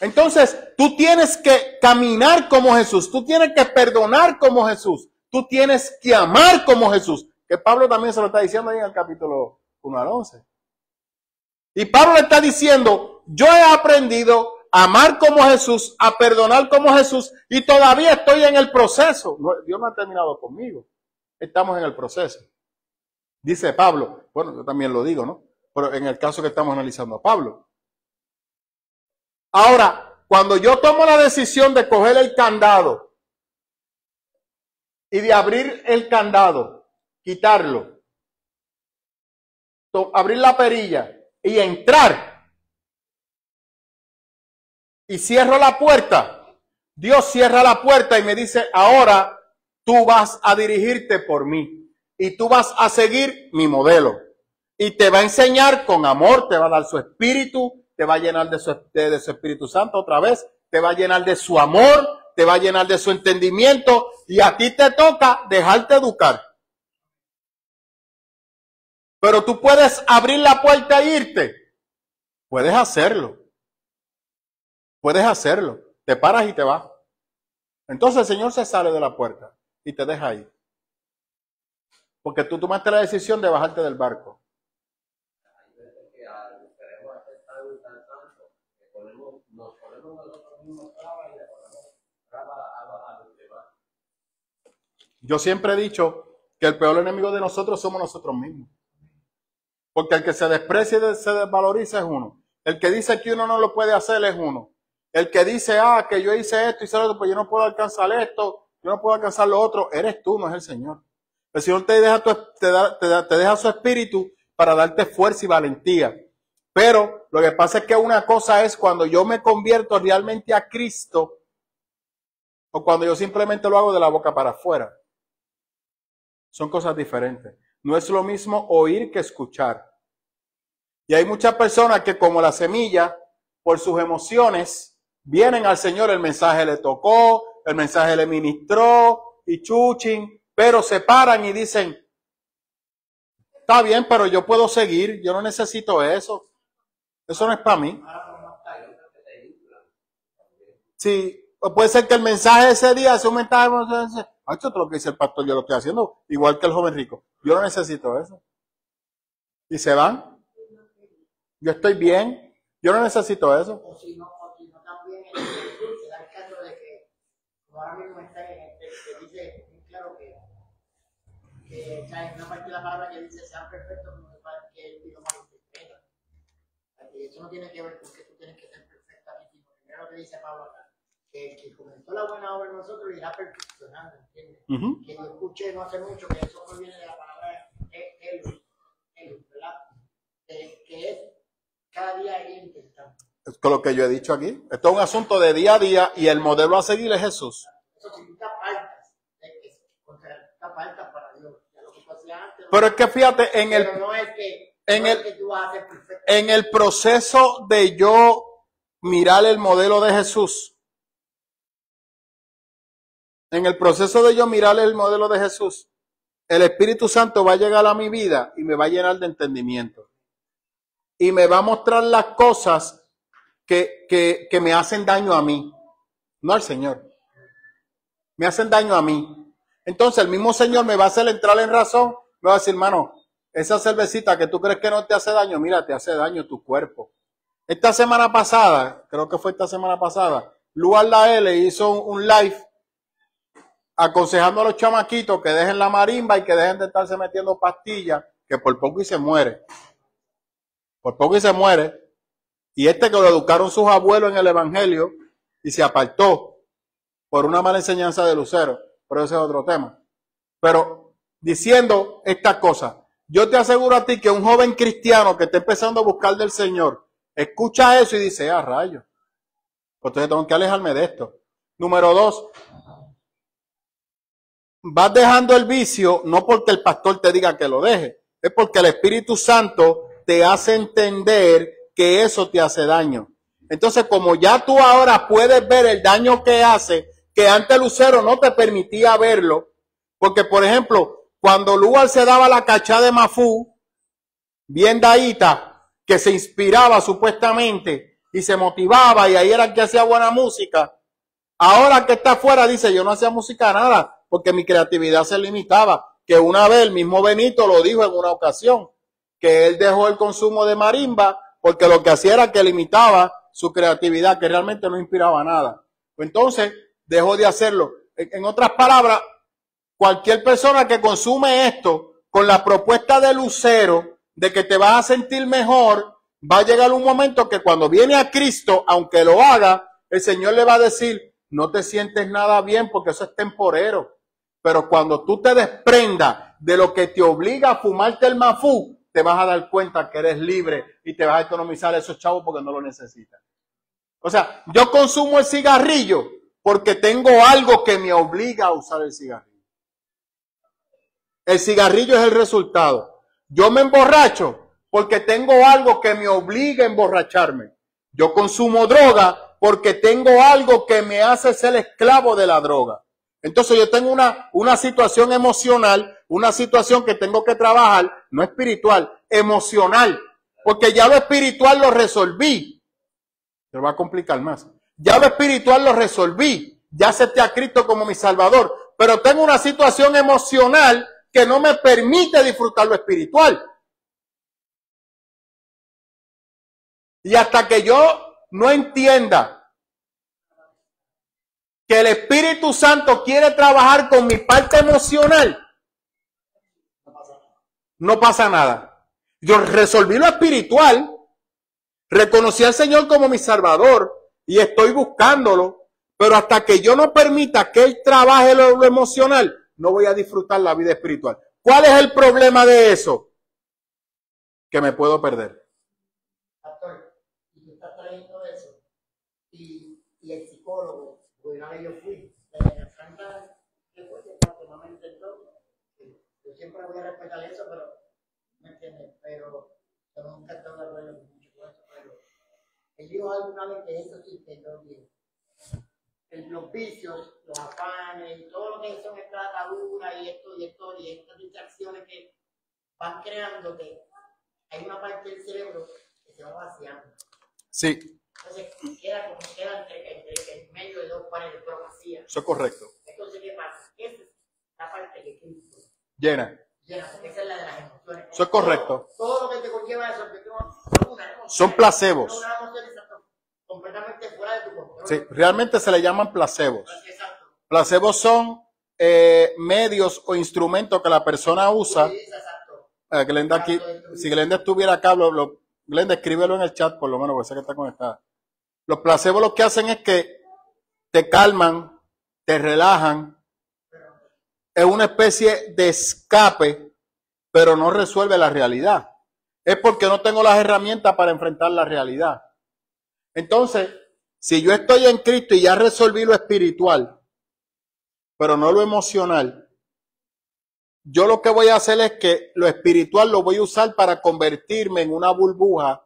Entonces, tú tienes que caminar como Jesús. Tú tienes que perdonar como Jesús. Tú tienes que amar como Jesús. Que Pablo también se lo está diciendo ahí en el capítulo 1 al 11. Y Pablo le está diciendo, yo he aprendido a amar como Jesús, a perdonar como Jesús, y todavía estoy en el proceso. Dios no ha terminado conmigo. Estamos en el proceso. Dice Pablo, bueno, yo también lo digo, ¿no? Pero en el caso que estamos analizando a Pablo. Ahora, cuando yo tomo la decisión de coger el candado y de abrir el candado, quitarlo, abrir la perilla y entrar y cierro la puerta, Dios cierra la puerta y me dice, ahora tú vas a dirigirte por mí y tú vas a seguir mi modelo y te va a enseñar con amor, te va a dar su espíritu, te va a llenar de su Espíritu Santo otra vez, te va a llenar de su amor, te va a llenar de su entendimiento y a ti te toca dejarte educar. Pero tú puedes abrir la puerta e irte. Puedes hacerlo. Puedes hacerlo. Te paras y te vas. Entonces el Señor se sale de la puerta y te deja ahí. Porque tú tomaste la decisión de bajarte del barco. Hay veces que queremos hacer tan santo que nos ponemos nosotros mismos trabas y le ponemos trabas a los demás. Yo siempre he dicho que el peor enemigo de nosotros somos nosotros mismos. Porque el que se desprecia y se desvaloriza es uno. El que dice que uno no lo puede hacer es uno. El que dice, que yo hice esto y lo otro, pues yo no puedo alcanzar esto, yo no puedo alcanzar lo otro, eres tú, no es el Señor. El Señor te deja su espíritu para darte fuerza y valentía. Pero lo que pasa es que una cosa es cuando yo me convierto realmente a Cristo o cuando yo simplemente lo hago de la boca para afuera. Son cosas diferentes. No es lo mismo oír que escuchar. Y hay muchas personas que como la semilla, por sus emociones, vienen al Señor, el mensaje le tocó, el mensaje le ministró y chuchin, pero se paran y dicen, está bien, pero yo puedo seguir, yo no necesito eso. Eso no es para mí. Sí, o puede ser que el mensaje de ese día sea un mensaje, esto es lo que dice el pastor, yo lo estoy haciendo, igual que el joven rico. Yo no necesito eso. Y se van. Yo estoy bien. Yo no necesito eso. O si no también se da el caso de que, como ahora mismo está que dice muy claro que está en una parte de la palabra que dice sean perfectos como que el Dios malo te espera. Eso no tiene que ver con que tú tienes que ser perfecta, sino primero lo que dice Pablo acá. Que comenzó la buena obra en nosotros y irá perfeccionando, ¿entiendes? Que yo escuché no hace mucho que eso proviene de la palabra Elus, ¿verdad? Que es cada día ir intentando. Es lo que yo he dicho aquí. Esto es un asunto de día a día y el modelo a seguir es Jesús. Eso significa faltas para Dios. Ya lo que tú hacías antes, pero es que fíjate, en el proceso de yo mirar el modelo de Jesús, en el proceso de yo mirar el modelo de Jesús, el Espíritu Santo va a llegar a mi vida y me va a llenar de entendimiento. Y me va a mostrar las cosas que me hacen daño a mí, no al Señor. Me hacen daño a mí. Entonces el mismo Señor me va a hacer entrar en razón, me va a decir, hermano, esa cervecita que tú crees que no te hace daño, mira, te hace daño tu cuerpo. Esta semana pasada, creo que fue esta semana pasada, Lugar la L hizo un live aconsejando a los chamaquitos que dejen la marimba y que dejen de estarse metiendo pastillas, que por poco y se muere. Por poco y se muere. Y que lo educaron sus abuelos en el Evangelio y se apartó por una mala enseñanza de Lucero. Pero ese es otro tema. Pero diciendo estas cosas, yo te aseguro a ti que un joven cristiano que está empezando a buscar del Señor, escucha eso y dice, rayos. Pues entonces tengo que alejarme de esto. Número 2. Vas dejando el vicio no porque el pastor te diga que lo deje, es porque el Espíritu Santo te hace entender que eso te hace daño. Entonces, como ya tú ahora puedes ver el daño que hace, que antes Lucero no te permitía verlo, porque por ejemplo, cuando Lugar se daba la cachá de Mafú, bien daíta, que se inspiraba supuestamente y se motivaba y ahí era que hacía buena música, ahora que está afuera dice, yo no hacía música nada, porque mi creatividad se limitaba. Que una vez el mismo Benito lo dijo en una ocasión, que él dejó el consumo de marimba porque lo que hacía era que limitaba su creatividad, que realmente no inspiraba nada. Entonces dejó de hacerlo. En otras palabras, cualquier persona que consume esto con la propuesta de Lucero de que te vas a sentir mejor, va a llegar un momento que cuando viene a Cristo, aunque lo haga, el Señor le va a decir, no te sientes nada bien porque eso es temporero. Pero cuando tú te desprendas de lo que te obliga a fumarte el mafú, te vas a dar cuenta que eres libre y te vas a economizar esos chavos porque no lo necesitas. O sea, yo consumo el cigarrillo porque tengo algo que me obliga a usar el cigarrillo. El cigarrillo es el resultado. Yo me emborracho porque tengo algo que me obliga a emborracharme. Yo consumo droga porque tengo algo que me hace ser esclavo de la droga. Entonces yo tengo una situación emocional, una situación que tengo que trabajar, no espiritual, emocional, porque ya lo espiritual lo resolví. Se va a complicar más. Ya lo espiritual lo resolví, ya acepté a Cristo como mi Salvador, pero tengo una situación emocional que no me permite disfrutar lo espiritual. Y hasta que yo no entienda que el Espíritu Santo quiere trabajar con mi parte emocional, no pasa nada. Yo resolví lo espiritual, reconocí al Señor como mi Salvador y estoy buscándolo, pero hasta que yo no permita que Él trabaje lo emocional, no voy a disfrutar la vida espiritual. ¿Cuál es el problema de eso? Que me puedo perder. Pastor, y tú estás trayendo eso, y el psicólogo, una vez yo fui, me encanta que fue que prácticamente todo. Yo siempre voy a respetar eso, pero, ¿me entiendes? Pero yo nunca he estado de acuerdo con mucho con eso, pero él dijo alguna vez que eso sí que yo digo. Los vicios, los afanes, y todo lo que son estas ataduras y estas distracciones que van creando que hay una parte del cerebro que se va vaciando. Sí. Entonces queda entre medio de dos paredes, pero vacía. Eso es correcto. Entonces, ¿qué pasa? Esa es la parte que Cristo Llena. porque esa es la de las emociones. Eso es correcto. Todo lo que te conlleva eso, que son placebos. Una emoción completamente fuera de tu control. Sí, realmente se le llaman placebos. Exacto. Placebos son medios o instrumentos que la persona usa. Exacto. Glenda aquí, si Glenda estuviera acá, Glenda, escríbelo en el chat por lo menos, porque sé que está conectada. Los placebos lo que hacen es que te calman, te relajan. Es una especie de escape, pero no resuelve la realidad. Es porque no tengo las herramientas para enfrentar la realidad. Entonces, si yo estoy en Cristo y ya resolví lo espiritual, pero no lo emocional, yo lo que voy a hacer es que lo espiritual lo voy a usar para convertirme en una burbuja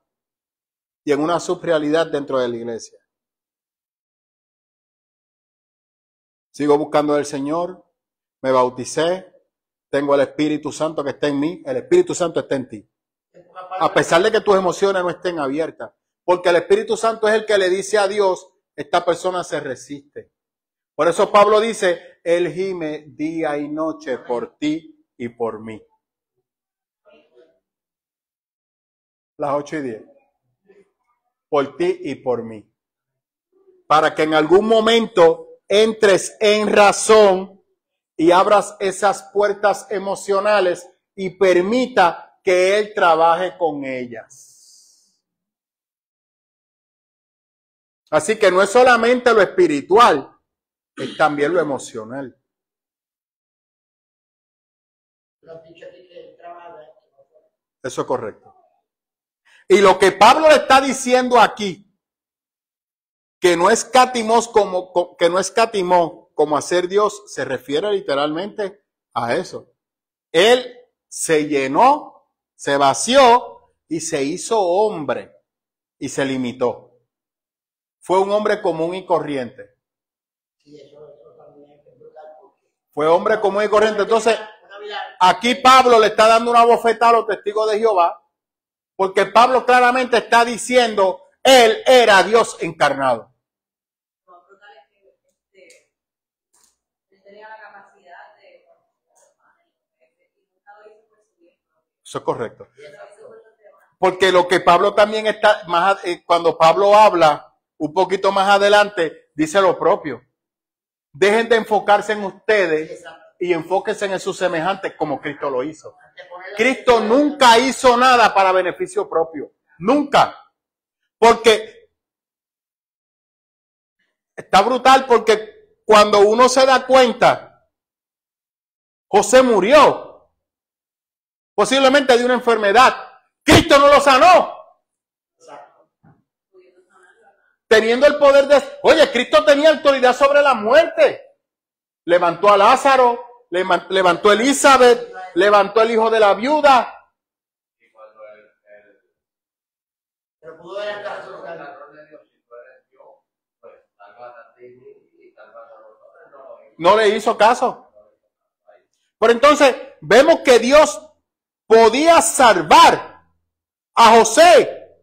y en una subrealidad dentro de la iglesia. Sigo buscando al Señor, me bauticé, tengo el Espíritu Santo que está en mí, el Espíritu Santo está en ti. A pesar de que tus emociones no estén abiertas, porque el Espíritu Santo es el que le dice a Dios, esta persona se resiste. Por eso Pablo dice, Él gime día y noche por ti y por mí. Las 8:10. Por ti y por mí. Para que en algún momento entres en razón y abras esas puertas emocionales y permita que Él trabaje con ellas. Así que no es solamente lo espiritual, es también lo emocional. Eso es correcto. Y lo que Pablo le está diciendo aquí, que no escatimó como hacer Dios, se refiere literalmente a eso. Él se llenó, se vació y se hizo hombre y se limitó. Fue un hombre común y corriente. Fue hombre común y corriente. Entonces, aquí Pablo le está dando una bofetada a los testigos de Jehová, porque Pablo claramente está diciendo, él era Dios encarnado. Él tenía la capacidad Eso es correcto. Porque lo que Pablo también está, cuando Pablo habla un poquito más adelante, dice lo propio. Dejen de enfocarse en ustedes y enfóquense en sus semejantes como Cristo lo hizo. Cristo nunca hizo nada para beneficio propio. Nunca. Porque está brutal, porque cuando uno se da cuenta, José murió posiblemente de una enfermedad. Cristo no lo sanó. Teniendo el poder de... Oye, Cristo tenía autoridad sobre la muerte. Levantó a Lázaro, levantó a Elizabeth, levantó el hijo de la viuda. Y cuando Pero pudo ver hasta el error de Dios, si tú eres Dios, pues salvas a ti y salvas a nosotros. No le hizo caso. Pero entonces vemos que Dios podía salvar a José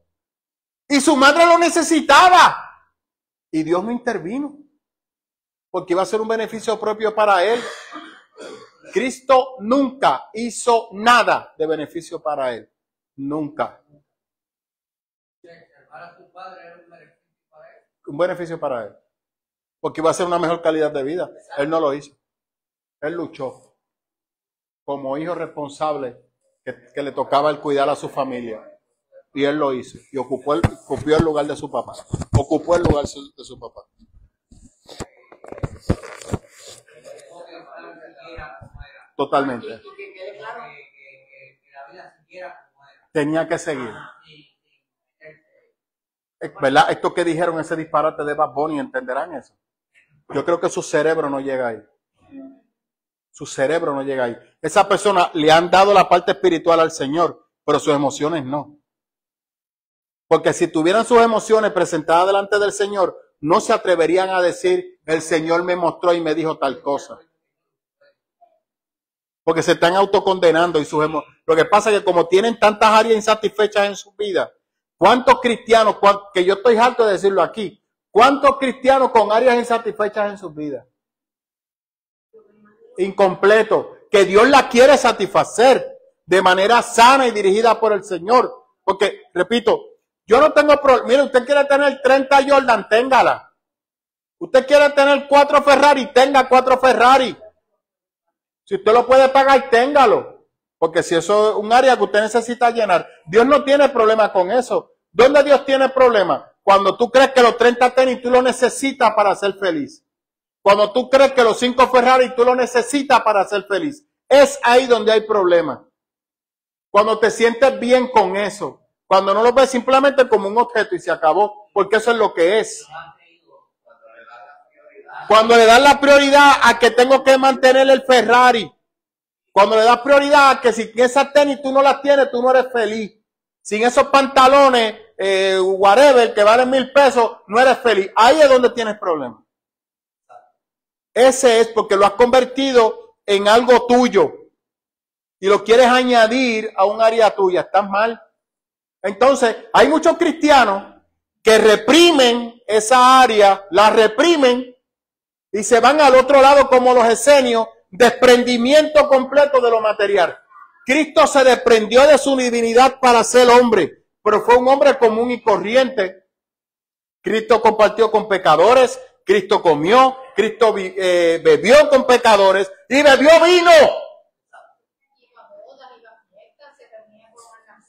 y su madre lo necesitaba. Y Dios no intervino porque iba a ser un beneficio propio para él. Cristo nunca hizo nada de beneficio para él. Nunca. Salvar a tu padre era un beneficio para él. Un beneficio para él. Porque iba a ser una mejor calidad de vida. Él no lo hizo. Él luchó como hijo responsable que le tocaba el cuidar a su familia. Y él lo hizo. Y ocupó el lugar de su papá. Ocupó el lugar de su papá. Totalmente. Y que quede claro. Que la vida siguiera como era. Tenía que seguir. ¿Verdad? Esto que dijeron, ese disparate de Bad Bunny, ¿entenderán eso? Yo creo que su cerebro no llega ahí. Su cerebro no llega ahí. Esa persona le han dado la parte espiritual al Señor, pero sus emociones no. Porque si tuvieran sus emociones presentadas delante del Señor, no se atreverían a decir, el Señor me mostró y me dijo tal cosa. Porque se están autocondenando y sus emociones. Lo que pasa es que como tienen tantas áreas insatisfechas en su vida, ¿cuántos cristianos, que yo estoy harto de decirlo aquí, cuántos cristianos con áreas insatisfechas en sus vidas? Incompleto, que Dios la quiere satisfacer de manera sana y dirigida por el Señor. Porque, repito, yo no tengo problema. Mire, usted quiere tener 30 Jordan, téngala. Usted quiere tener 4 Ferrari, tenga 4 Ferrari. Si usted lo puede pagar, téngalo. Porque si eso es un área que usted necesita llenar, Dios no tiene problema con eso. ¿Dónde Dios tiene problema? Cuando tú crees que los 30 tenis tú lo necesitas para ser feliz. Cuando tú crees que los 5 Ferrari tú lo necesitas para ser feliz. Es ahí donde hay problema. Cuando te sientes bien con eso. Cuando no lo ves simplemente como un objeto y se acabó. Porque eso es lo que es. Cuando le das la prioridad a que tengo que mantener el Ferrari. Cuando le das prioridad a que si esas tenis tú no las tienes, tú no eres feliz. Sin esos pantalones, whatever, que valen $1,000, no eres feliz. Ahí es donde tienes problemas. Ese es porque lo has convertido en algo tuyo. Y lo quieres añadir a un área tuya. Estás mal. Entonces, hay muchos cristianos que reprimen esa área, la reprimen y se van al otro lado como los esenios, desprendimiento completo de lo material. Cristo se desprendió de su divinidad para ser hombre, pero fue un hombre común y corriente. Cristo compartió con pecadores, Cristo comió, Cristo bebió con pecadores y bebió vino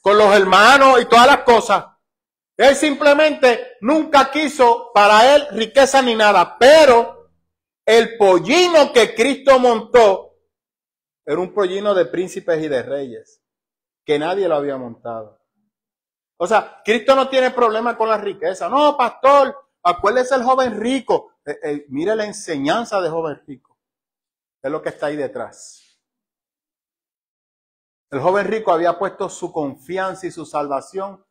con los hermanos y todas las cosas. Él simplemente nunca quiso para él riqueza ni nada, pero el pollino que Cristo montó era un pollino de príncipes y de reyes, que nadie lo había montado. O sea, Cristo no tiene problema con la riqueza. No, pastor, acuérdese el joven rico. Mire la enseñanza de joven rico. Es lo que está ahí detrás. El joven rico había puesto su confianza y su salvación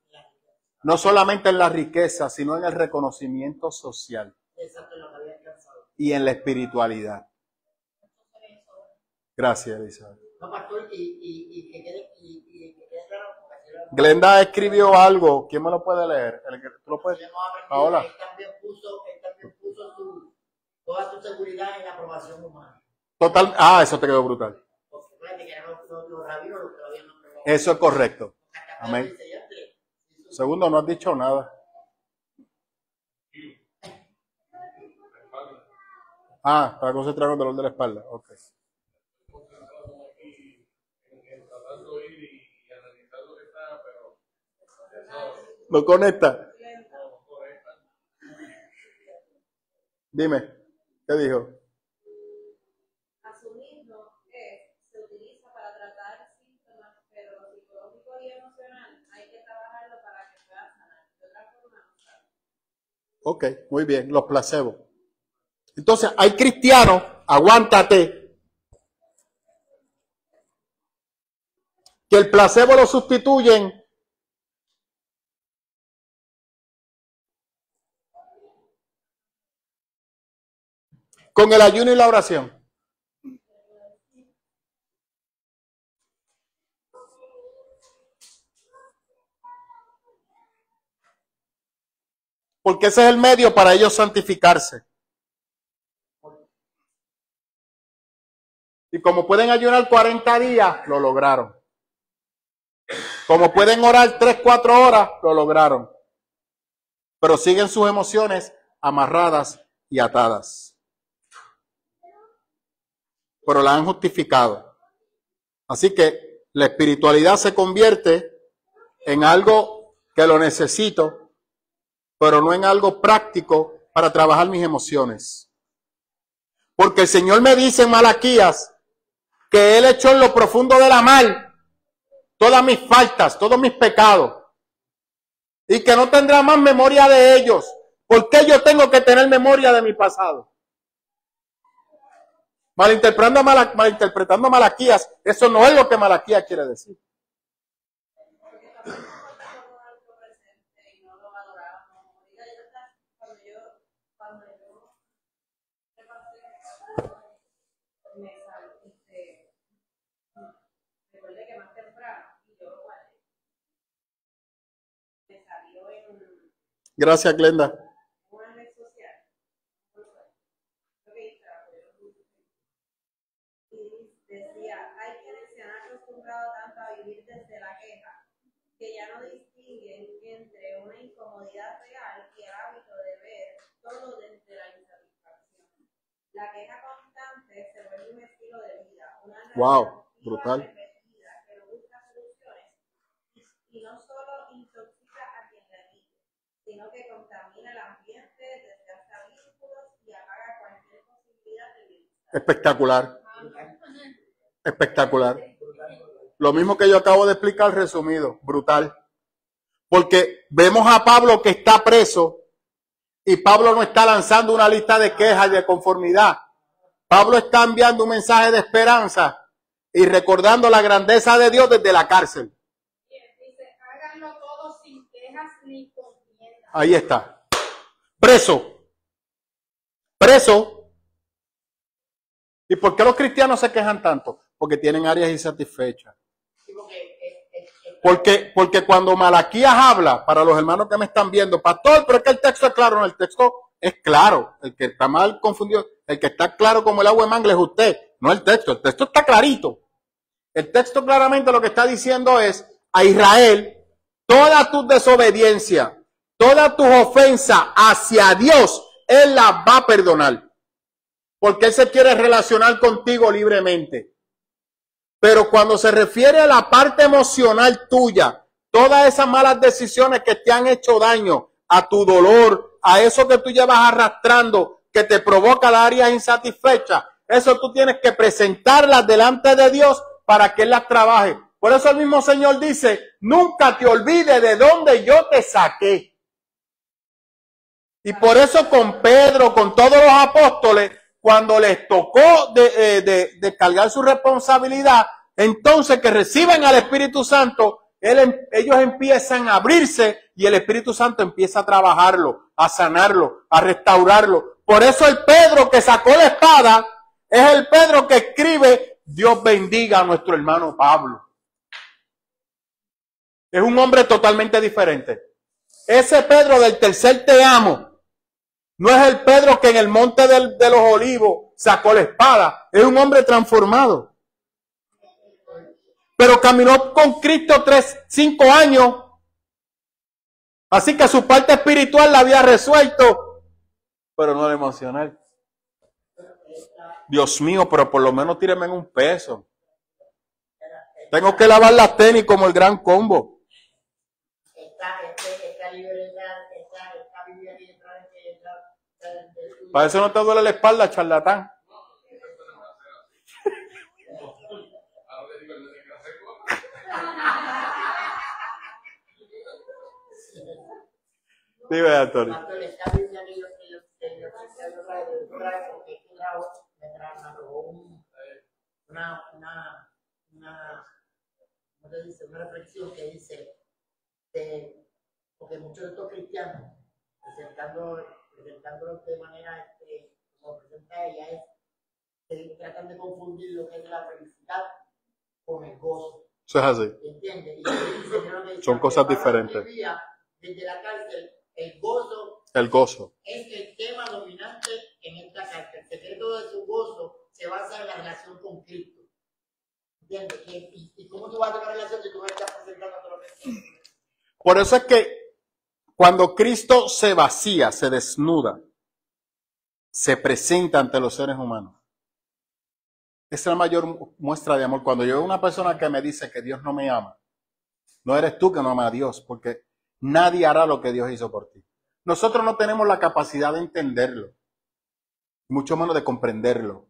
no solamente en la riqueza, sino en el reconocimiento social y en la espiritualidad. Gracias, Elizabeth. No, pastor, y que quede claro. Glenda escribió algo. ¿Quién me lo puede leer? ¿Tú lo puedes? Paola. Él también puso toda su seguridad en la aprobación humana. Total. Eso te quedó brutal. Porque fíjate que eran los rabinos los que lo habían aprobado. Eso es correcto. Hasta Amén. Pedro dice, Andrés, Segundo, no has dicho nada. Ah, para concentrarnos con el dolor de la espalda. Ok. No conecta. Dime, ¿qué dijo? Asumirlo se utiliza para tratar síntomas, pero lo psicológico y emocional hay que trabajarlo para que pueda sanar. De otra forma, no sabe. Ok, muy bien, los placebos. Entonces, hay cristianos, aguántate, que el placebo lo sustituyen con el ayuno y la oración. Porque ese es el medio para ellos santificarse. Y como pueden ayunar 40 días, lo lograron. Como pueden orar 3-4 horas, lo lograron. Pero siguen sus emociones amarradas y atadas. Pero la han justificado. Así que la espiritualidad se convierte en algo que lo necesito, pero no en algo práctico para trabajar mis emociones. Porque el Señor me dice en Malaquías que Él echó en lo profundo de la mar todas mis faltas, todos mis pecados, y que no tendrá más memoria de ellos. ¿Por qué yo tengo que tener memoria de mi pasado? Malinterpretando a Malaquías, eso no es lo que Malaquías quiere decir. Recuerde que más temprano, y yo lo guardé, me salió en Gracias, Glenda. una red social, y decía, hay quienes se han acostumbrado tanto a vivir desde la queja, que ya no distinguen entre una incomodidad real y el hábito de ver todo desde la insatisfacción. La queja constante se vuelve un estilo de vida, una Wow, brutal. repetida que no busca soluciones y no solo intoxica a quien la vive, sino que contamina el ambiente, desgasta vínculos y apaga cualquier posibilidad de bienestar. Espectacular. Espectacular. Lo mismo que yo acabo de explicar resumido. Brutal. Porque vemos a Pablo que está preso y Pablo no está lanzando una lista de quejas y de conformidad. Pablo está enviando un mensaje de esperanza y recordando la grandeza de Dios desde la cárcel. Dice, háganlo todo sin quejas ni contiendas. Ahí está. Preso. Preso. ¿Y por qué los cristianos se quejan tanto? Porque tienen áreas insatisfechas. Sí, Porque cuando Malaquías habla, para los hermanos que me están viendo, pastor, pero es que el texto es claro. No, el texto es claro. El que está mal confundido, el que está claro como el agua de mangle es usted, no el texto. El texto está clarito. El texto claramente lo que está diciendo es a Israel, toda tu desobediencia, toda tu ofensa hacia Dios, Él la va a perdonar. Porque Él se quiere relacionar contigo libremente. Pero cuando se refiere a la parte emocional tuya, todas esas malas decisiones que te han hecho daño, a tu dolor, a eso que tú llevas arrastrando, que te provoca la área insatisfecha, eso tú tienes que presentarlas delante de Dios para que Él las trabaje. Por eso el mismo Señor dice, nunca te olvides de dónde yo te saqué. Y por eso con Pedro, con todos los apóstoles, cuando les tocó descargar su responsabilidad, entonces que reciben al Espíritu Santo, ellos empiezan a abrirse y el Espíritu Santo empieza a trabajarlo, a sanarlo, a restaurarlo. Por eso el Pedro que sacó la espada es el Pedro que escribe, Dios bendiga a nuestro hermano Pablo. Es un hombre totalmente diferente. Ese Pedro del tercer te amo no es el Pedro que en el monte de los olivos sacó la espada. Es un hombre transformado. pero caminó con Cristo 5 años. Así que su parte espiritual la había resuelto, pero no la emocional. Dios mío, pero por lo menos tíreme en un peso. Tengo que lavar las tenis como el Gran Combo. Para eso no te duele la espalda, charlatán. Dime, Antonio. Pastor, esta Biblia que yo traigo, porque este me trajo ¿cómo te dice? Una reflexión que dice, porque muchos de estos cristianos, presentándolos de manera como presenta ella, tratan de confundir lo que es la felicidad con el gozo. Eso es así. ¿Entiendes? Y son cosas diferentes. Desde la cárcel, el gozo es el tema dominante en esta carta. El secreto de su gozo se basa en la relación con Cristo. ¿Entiendes? ¿Y cómo tú vas a tener relación si tú no estás presentando todo lo que quieres? Por eso es que cuando Cristo se vacía, se desnuda, se presenta ante los seres humanos. Esa es la mayor muestra de amor. Cuando yo veo una persona que me dice que Dios no me ama, no eres tú que no amas a Dios, porque nadie hará lo que Dios hizo por ti. Nosotros no tenemos la capacidad de entenderlo, mucho menos de comprenderlo,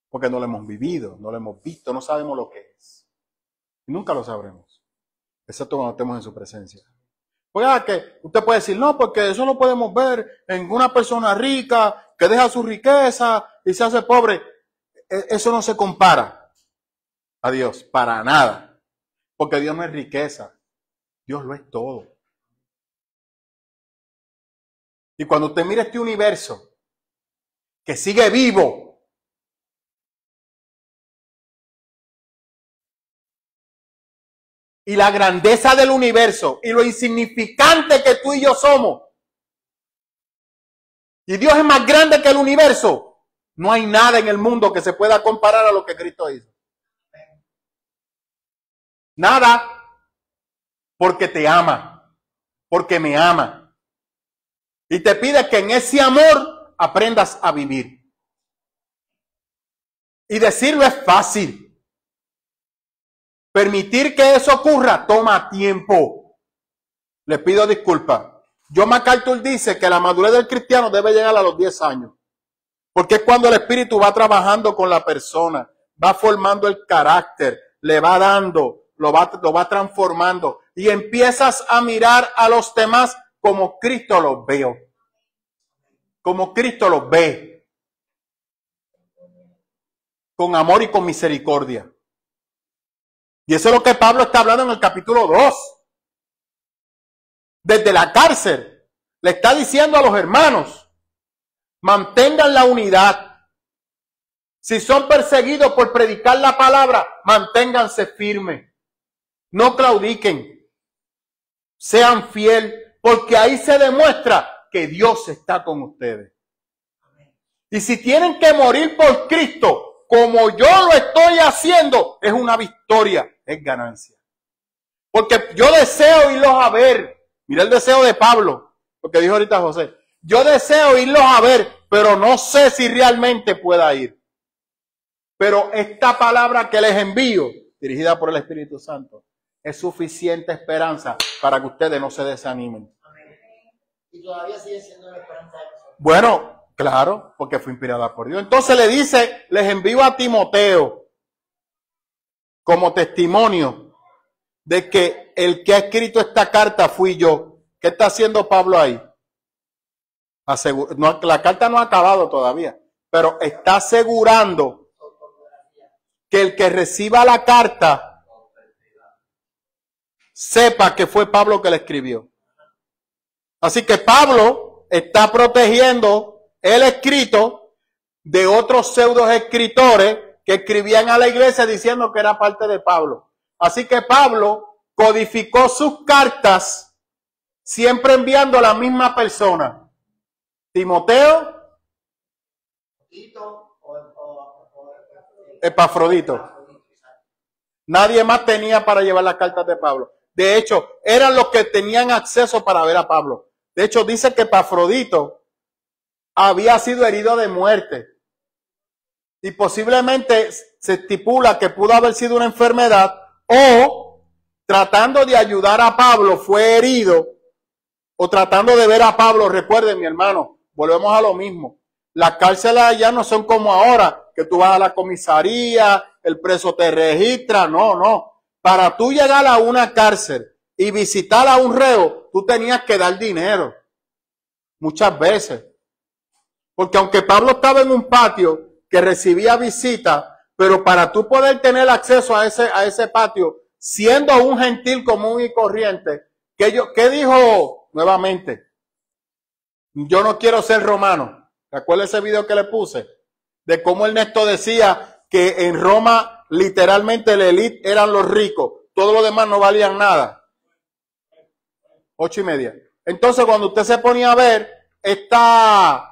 porque no lo hemos vivido, no lo hemos visto, no sabemos lo que es. Y nunca lo sabremos, excepto cuando estemos en su presencia. Porque que usted puede decir, no, porque eso lo podemos ver en una persona rica que deja su riqueza y se hace pobre. Eso no se compara a Dios, para nada. Porque Dios no es riqueza, Dios lo es todo. Y cuando usted mira este universo que sigue vivo, y la grandeza del universo y lo insignificante que tú y yo somos, y Dios es más grande que el universo, no hay nada en el mundo que se pueda comparar a lo que Cristo hizo. Nada, porque te ama, porque me ama. Y te pide que en ese amor aprendas a vivir. Y decirlo es fácil. Permitir que eso ocurra toma tiempo. Le pido disculpas. John MacArthur dice que la madurez del cristiano debe llegar a los 10 años. Porque es cuando el Espíritu va trabajando con la persona, va formando el carácter, le va dando, lo va transformando. Y empiezas a mirar a los demás como Cristo los veo. Como Cristo los ve. Con amor y con misericordia. Y eso es lo que Pablo está hablando en el capítulo 2. Desde la cárcel le está diciendo a los hermanos, mantengan la unidad. Si son perseguidos por predicar la palabra, manténganse firmes. No claudiquen. Sean fieles, porque ahí se demuestra que Dios está con ustedes. Y si tienen que morir por Cristo, como yo lo estoy haciendo, es una victoria, es ganancia. Porque yo deseo irlos a ver. Mira el deseo de Pablo, porque dijo ahorita José. Yo deseo irlos a ver, pero no sé si realmente pueda ir. Pero esta palabra que les envío, dirigida por el Espíritu Santo, es suficiente esperanza para que ustedes no se desanimen. Y todavía sigue siendo la esperanza de nosotros. Bueno, claro, porque fue inspirada por Dios. Entonces le dice, les envío a Timoteo como testimonio de que el que ha escrito esta carta fui yo. ¿Qué está haciendo Pablo ahí? La carta no ha acabado todavía, pero está asegurando que el que reciba la carta sepa que fue Pablo que la escribió. Así que Pablo está protegiendo el escrito de otros pseudos escritores que escribían a la iglesia diciendo que era parte de Pablo. Así que Pablo codificó sus cartas siempre enviando a la misma persona. Timoteo, Epafrodito. Nadie más tenía para llevar las cartas de Pablo. De hecho, eran los que tenían acceso para ver a Pablo. De hecho, dice que Epafrodito había sido herido de muerte. Y posiblemente se estipula que pudo haber sido una enfermedad o tratando de ayudar a Pablo fue herido o tratando de ver a Pablo. Recuerden, mi hermano, volvemos a lo mismo. Las cárceles allá no son como ahora, que tú vas a la comisaría, el preso te registra. No, no. Para tú llegar a una cárcel y visitar a un reo, tú tenías que dar dinero. Muchas veces. Porque aunque Pablo estaba en un patio que recibía visitas, pero para tú poder tener acceso a ese patio, siendo un gentil común y corriente, ¿qué dijo nuevamente? Yo no quiero ser romano. ¿Recuerda ese video que le puse? De cómo Ernesto decía que en Roma literalmente la élite eran los ricos. Todo lo demás no valían nada. 8:30. Entonces cuando usted se ponía a ver estas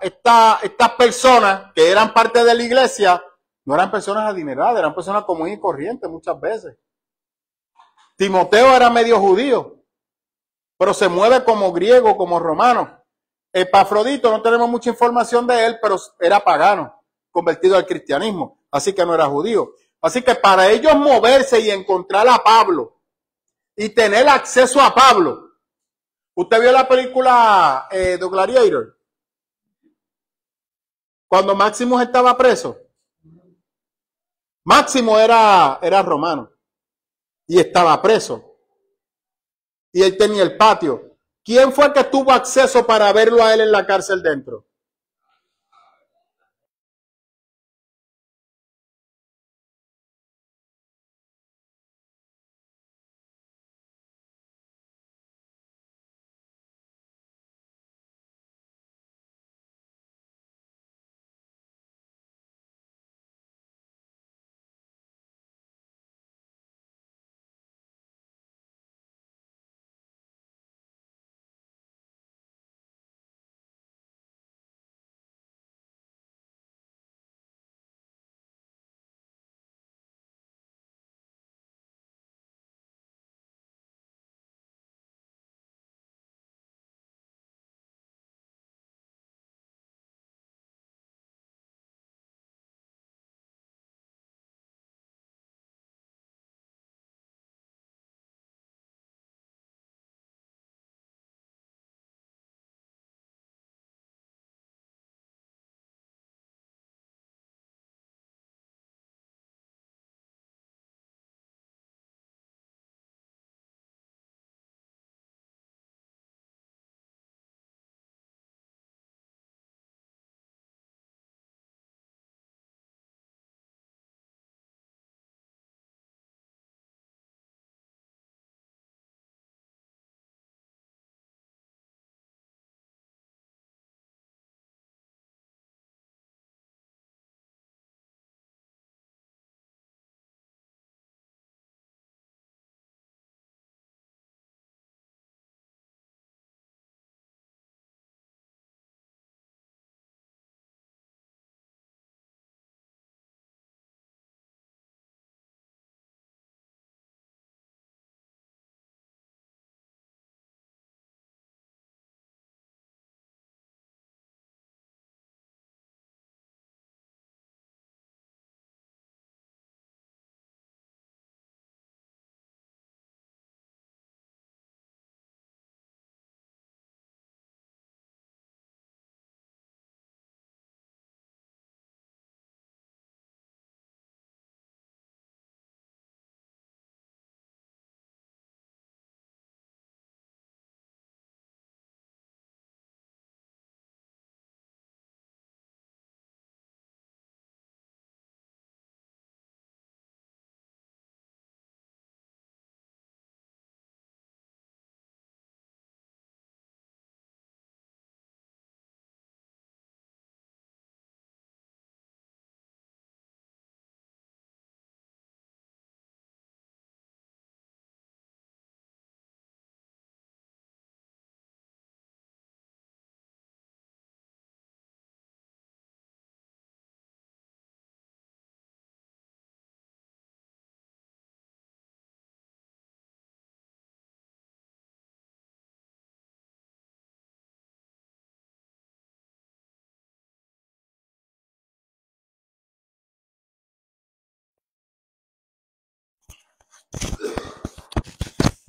personas que eran parte de la iglesia, no eran personas adineradas, eran personas comunes y corrientes muchas veces. Timoteo era medio judío, pero se mueve como griego, como romano. Epafrodito, no tenemos mucha información de él, pero era pagano, convertido al cristianismo, así que no era judío. Así que para ellos moverse y encontrar a Pablo y tener acceso a Pablo. ¿Usted vio la película The Gladiator? Cuando Máximo estaba preso. Máximo era romano y estaba preso. Y él tenía el patio. ¿Quién fue el que tuvo acceso para verlo a él en la cárcel dentro?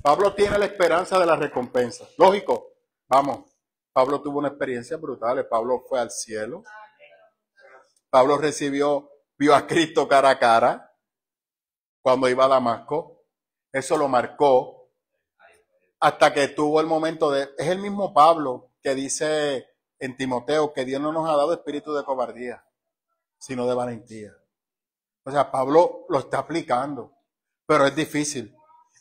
Pablo tiene la esperanza de la recompensa. Lógico, vamos. Pablo tuvo una experiencia brutal. Pablo fue al cielo. Pablo vio a Cristo cara a cara cuando iba a Damasco. Eso lo marcó hasta que tuvo el momento es el mismo Pablo que dice en Timoteo que Dios no nos ha dado espíritu de cobardía, sino de valentía. O sea, Pablo lo está aplicando, pero es difícil.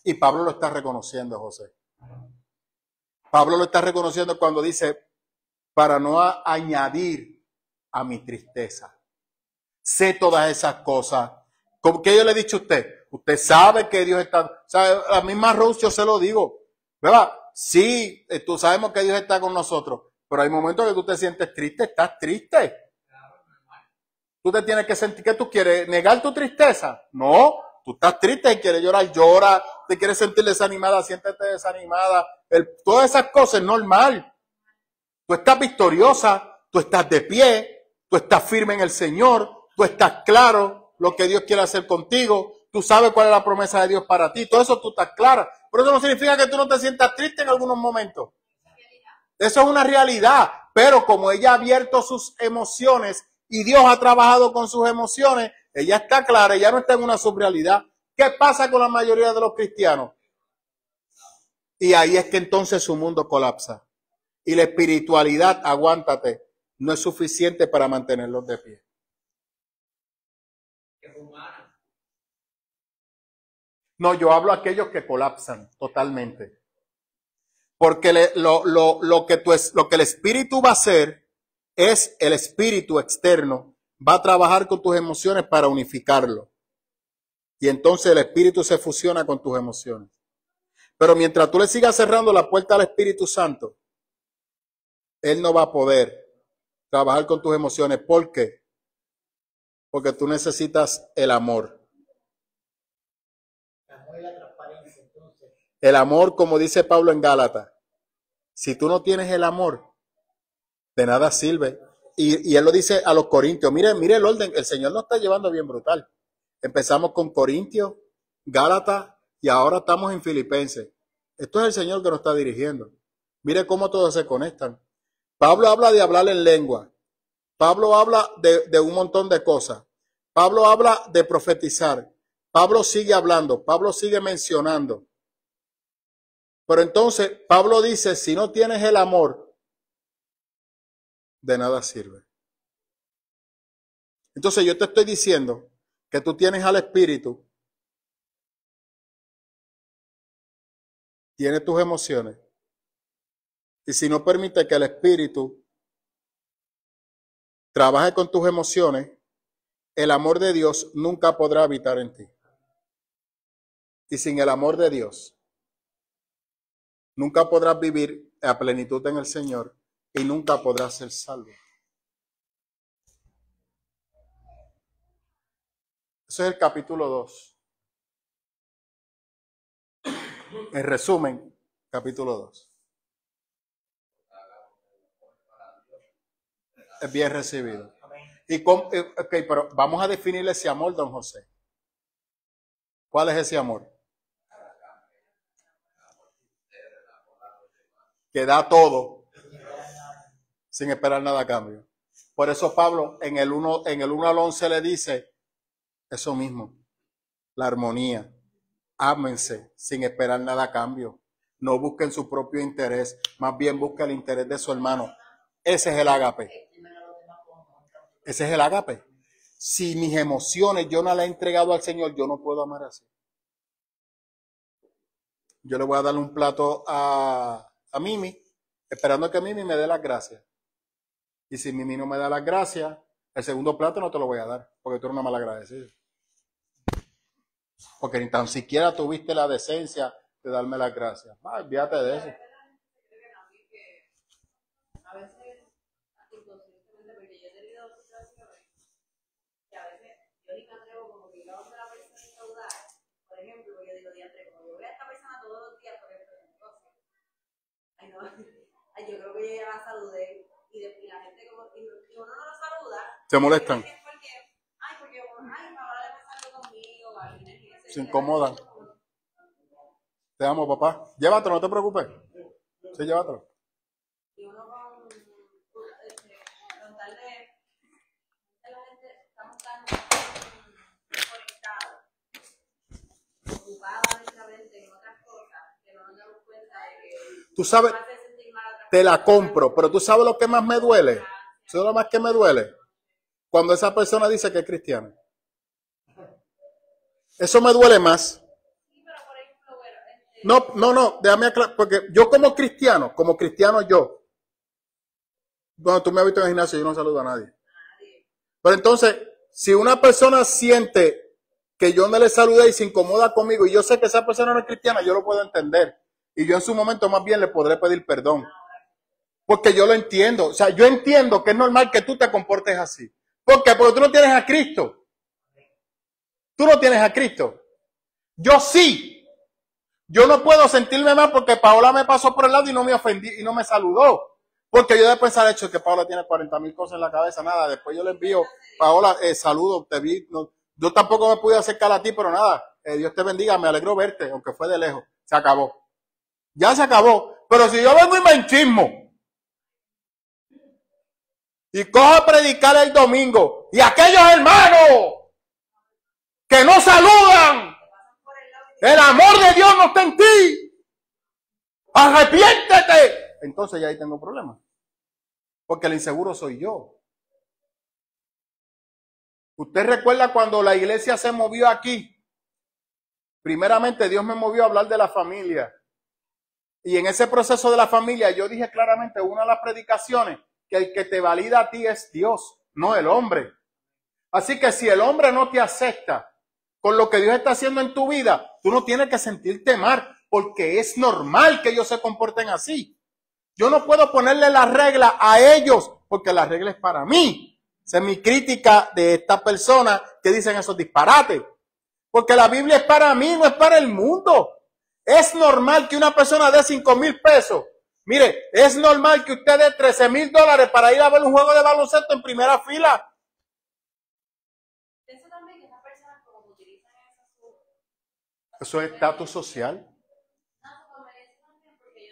Y Pablo lo está reconociendo, José. Pablo lo está reconociendo cuando dice, para no añadir a mi tristeza. Sé todas esas cosas. ¿Cómo que yo le he dicho a usted? Usted sabe que Dios está... O sea, la misma Rose yo se lo digo. ¿Verdad? Sí, tú sabemos que Dios está con nosotros. Pero hay momentos que tú te sientes triste. Estás triste. Tú te tienes que sentir que tú quieres negar tu tristeza. No, tú estás triste y quieres llorar, llora. Te quieres sentir desanimada, siéntete desanimada. Todas esas cosas es normal. Tú estás victoriosa, tú estás de pie, tú estás firme en el Señor, tú estás claro lo que Dios quiere hacer contigo, tú sabes cuál es la promesa de Dios para ti, todo eso tú estás clara. Pero eso no significa que tú no te sientas triste en algunos momentos. Eso es una realidad, pero como ella ha abierto sus emociones y Dios ha trabajado con sus emociones, ella está clara, ella no está en una subrealidad. ¿Qué pasa con la mayoría de los cristianos? Y ahí es que entonces su mundo colapsa. Y la espiritualidad, aguántate, no es suficiente para mantenerlos de pie. No, yo hablo a aquellos que colapsan totalmente. Porque lo que el espíritu va a hacer es el espíritu externo. Va a trabajar con tus emociones para unificarlo. Y entonces el espíritu se fusiona con tus emociones. Pero mientras tú le sigas cerrando la puerta al Espíritu Santo, Él no va a poder trabajar con tus emociones. ¿Por qué? Porque tú necesitas el amor. El amor, como dice Pablo en Gálatas, si tú no tienes el amor, de nada sirve. Y él lo dice a los corintios. Mire el orden, el Señor nos está llevando bien brutal. Empezamos con Corintios, Gálatas y ahora estamos en Filipenses. Esto es el Señor que nos está dirigiendo. Mire cómo todos se conectan. Pablo habla de hablar en lengua. Pablo habla de un montón de cosas. Pablo habla de profetizar. Pablo sigue hablando. Pablo sigue mencionando. Pero entonces Pablo dice, si no tienes el amor, de nada sirve. Entonces yo te estoy diciendo que tú tienes al Espíritu, tienes tus emociones, y si no permite que el Espíritu trabaje con tus emociones, el amor de Dios nunca podrá habitar en ti. Y sin el amor de Dios, nunca podrás vivir a plenitud en el Señor y nunca podrás ser salvo. Eso es el capítulo 2. En resumen, capítulo 2. Es bien recibido. Pero vamos a definirle ese amor, don José. ¿Cuál es ese amor? Que da todo sin esperar nada a cambio. Por eso Pablo en el 1 al 11 le dice eso mismo, la armonía. Ámense sin esperar nada a cambio. No busquen su propio interés, más bien busquen el interés de su hermano. Ese es el ágape. Ese es el ágape. Si mis emociones yo no las he entregado al Señor, yo no puedo amar así. Yo le voy a darle un plato a Mimi, esperando que Mimi me dé las gracias. Y si Mimi no me da las gracias, el segundo plato no te lo voy a dar, porque tú eres una malagradecida. Porque ni tan siquiera tuviste la decencia de darme las gracias. Olvídate de eso. A veces, inconscientemente, porque yo he tenido situaciones que a veces yo ni me atrevo como que ir a donde la persona y saludar. Por ejemplo, yo digo, diantre, como yo veo a esta persona todos los días, por ejemplo, en el negocio. Ay, no, ay, yo creo que yo ya la saludé y la gente como, y uno no lo saluda. Se molestan. Porque ahora le pasa algo conmigo, se incomodan. Te amo, papá. Llévatelo, no te preocupes. Sí, llévatelo. Y uno con tal de la gente, estamos tan conectados, ocupados nuestra mente en otras cosas, que no nos damos cuenta de que Tú sabes, nos hace sentir mal a otras te la personas. compro, pero tú sabes lo que más me duele. ¿Sabes lo más que me duele? Cuando esa persona dice que es cristiana. Eso me duele más. Sí, pero por ejemplo, No, bueno, déjame aclarar, porque yo como cristiano yo, bueno, tú me has visto en el gimnasio, yo no saludo a nadie. Pero entonces, si una persona siente que yo no le saludé y se incomoda conmigo, y yo sé que esa persona no es cristiana, yo lo puedo entender. Y yo en su momento más bien le podré pedir perdón. Porque yo lo entiendo. O sea, yo entiendo que es normal que tú te comportes así. ¿Por qué? Porque tú no tienes a Cristo. Tú no tienes a Cristo. Yo sí. Yo no puedo sentirme mal porque Paola me pasó por el lado y no me ofendí y no me saludó. Porque yo después de hecho que Paola tiene 40,000 cosas en la cabeza, nada. Después yo le envío, Paola, saludo, te vi. No, yo tampoco me pude acercar a ti, pero nada. Dios te bendiga, me alegro verte, aunque fue de lejos. Se acabó. Ya se acabó. Pero si yo vengo y me enchismo y cojo a predicar el domingo y aquellos hermanos que no saludan, el amor de Dios no está en ti, arrepiéntete, entonces ya ahí tengo problemas, porque el inseguro soy yo. ¿Usted recuerda cuando la iglesia se movió aquí? Primeramente Dios me movió a hablar de la familia, y en ese proceso de la familia yo dije claramente en una de las predicaciones que el que te valida a ti es Dios, no el hombre. Así que si el hombre no te acepta con lo que Dios está haciendo en tu vida, tú no tienes que sentirte mal, porque es normal que ellos se comporten así. Yo no puedo ponerle la regla a ellos, porque la regla es para mí. Esa es mi crítica de estas personas que dicen esos disparates. Porque la Biblia es para mí, no es para el mundo. Es normal que una persona dé 5,000 pesos. Mire, es normal que usted dé $13,000 para ir a ver un juego de baloncesto en primera fila. eso también que esas personas como utilizan Eso es estatus social.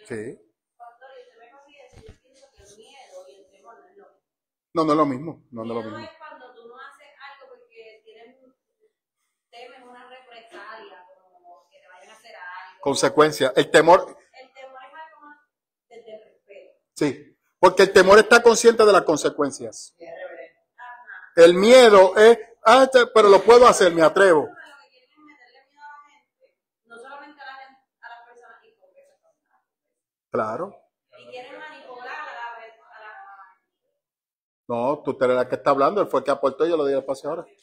Sí. Pastor, y usted me confía, yo pienso que el miedo y el temor no es lo mismo. No, no es lo mismo. No, no es lo Miedo mismo. es cuando tú no haces algo porque temes una represalia, como que te vayan a hacer algo. Consecuencia. El temor. El temor es algo más desde el respeto. Sí. Porque el temor está consciente de las consecuencias. Ajá. El miedo es, pero lo puedo hacer, me atrevo. Lo que quieren es meterle miedo a la gente, no solamente a las personas hipócritas, Claro. y quieren manipular a la No, tú eres la que está hablando, él fue el que aportó y yo lo di al pase ahora. que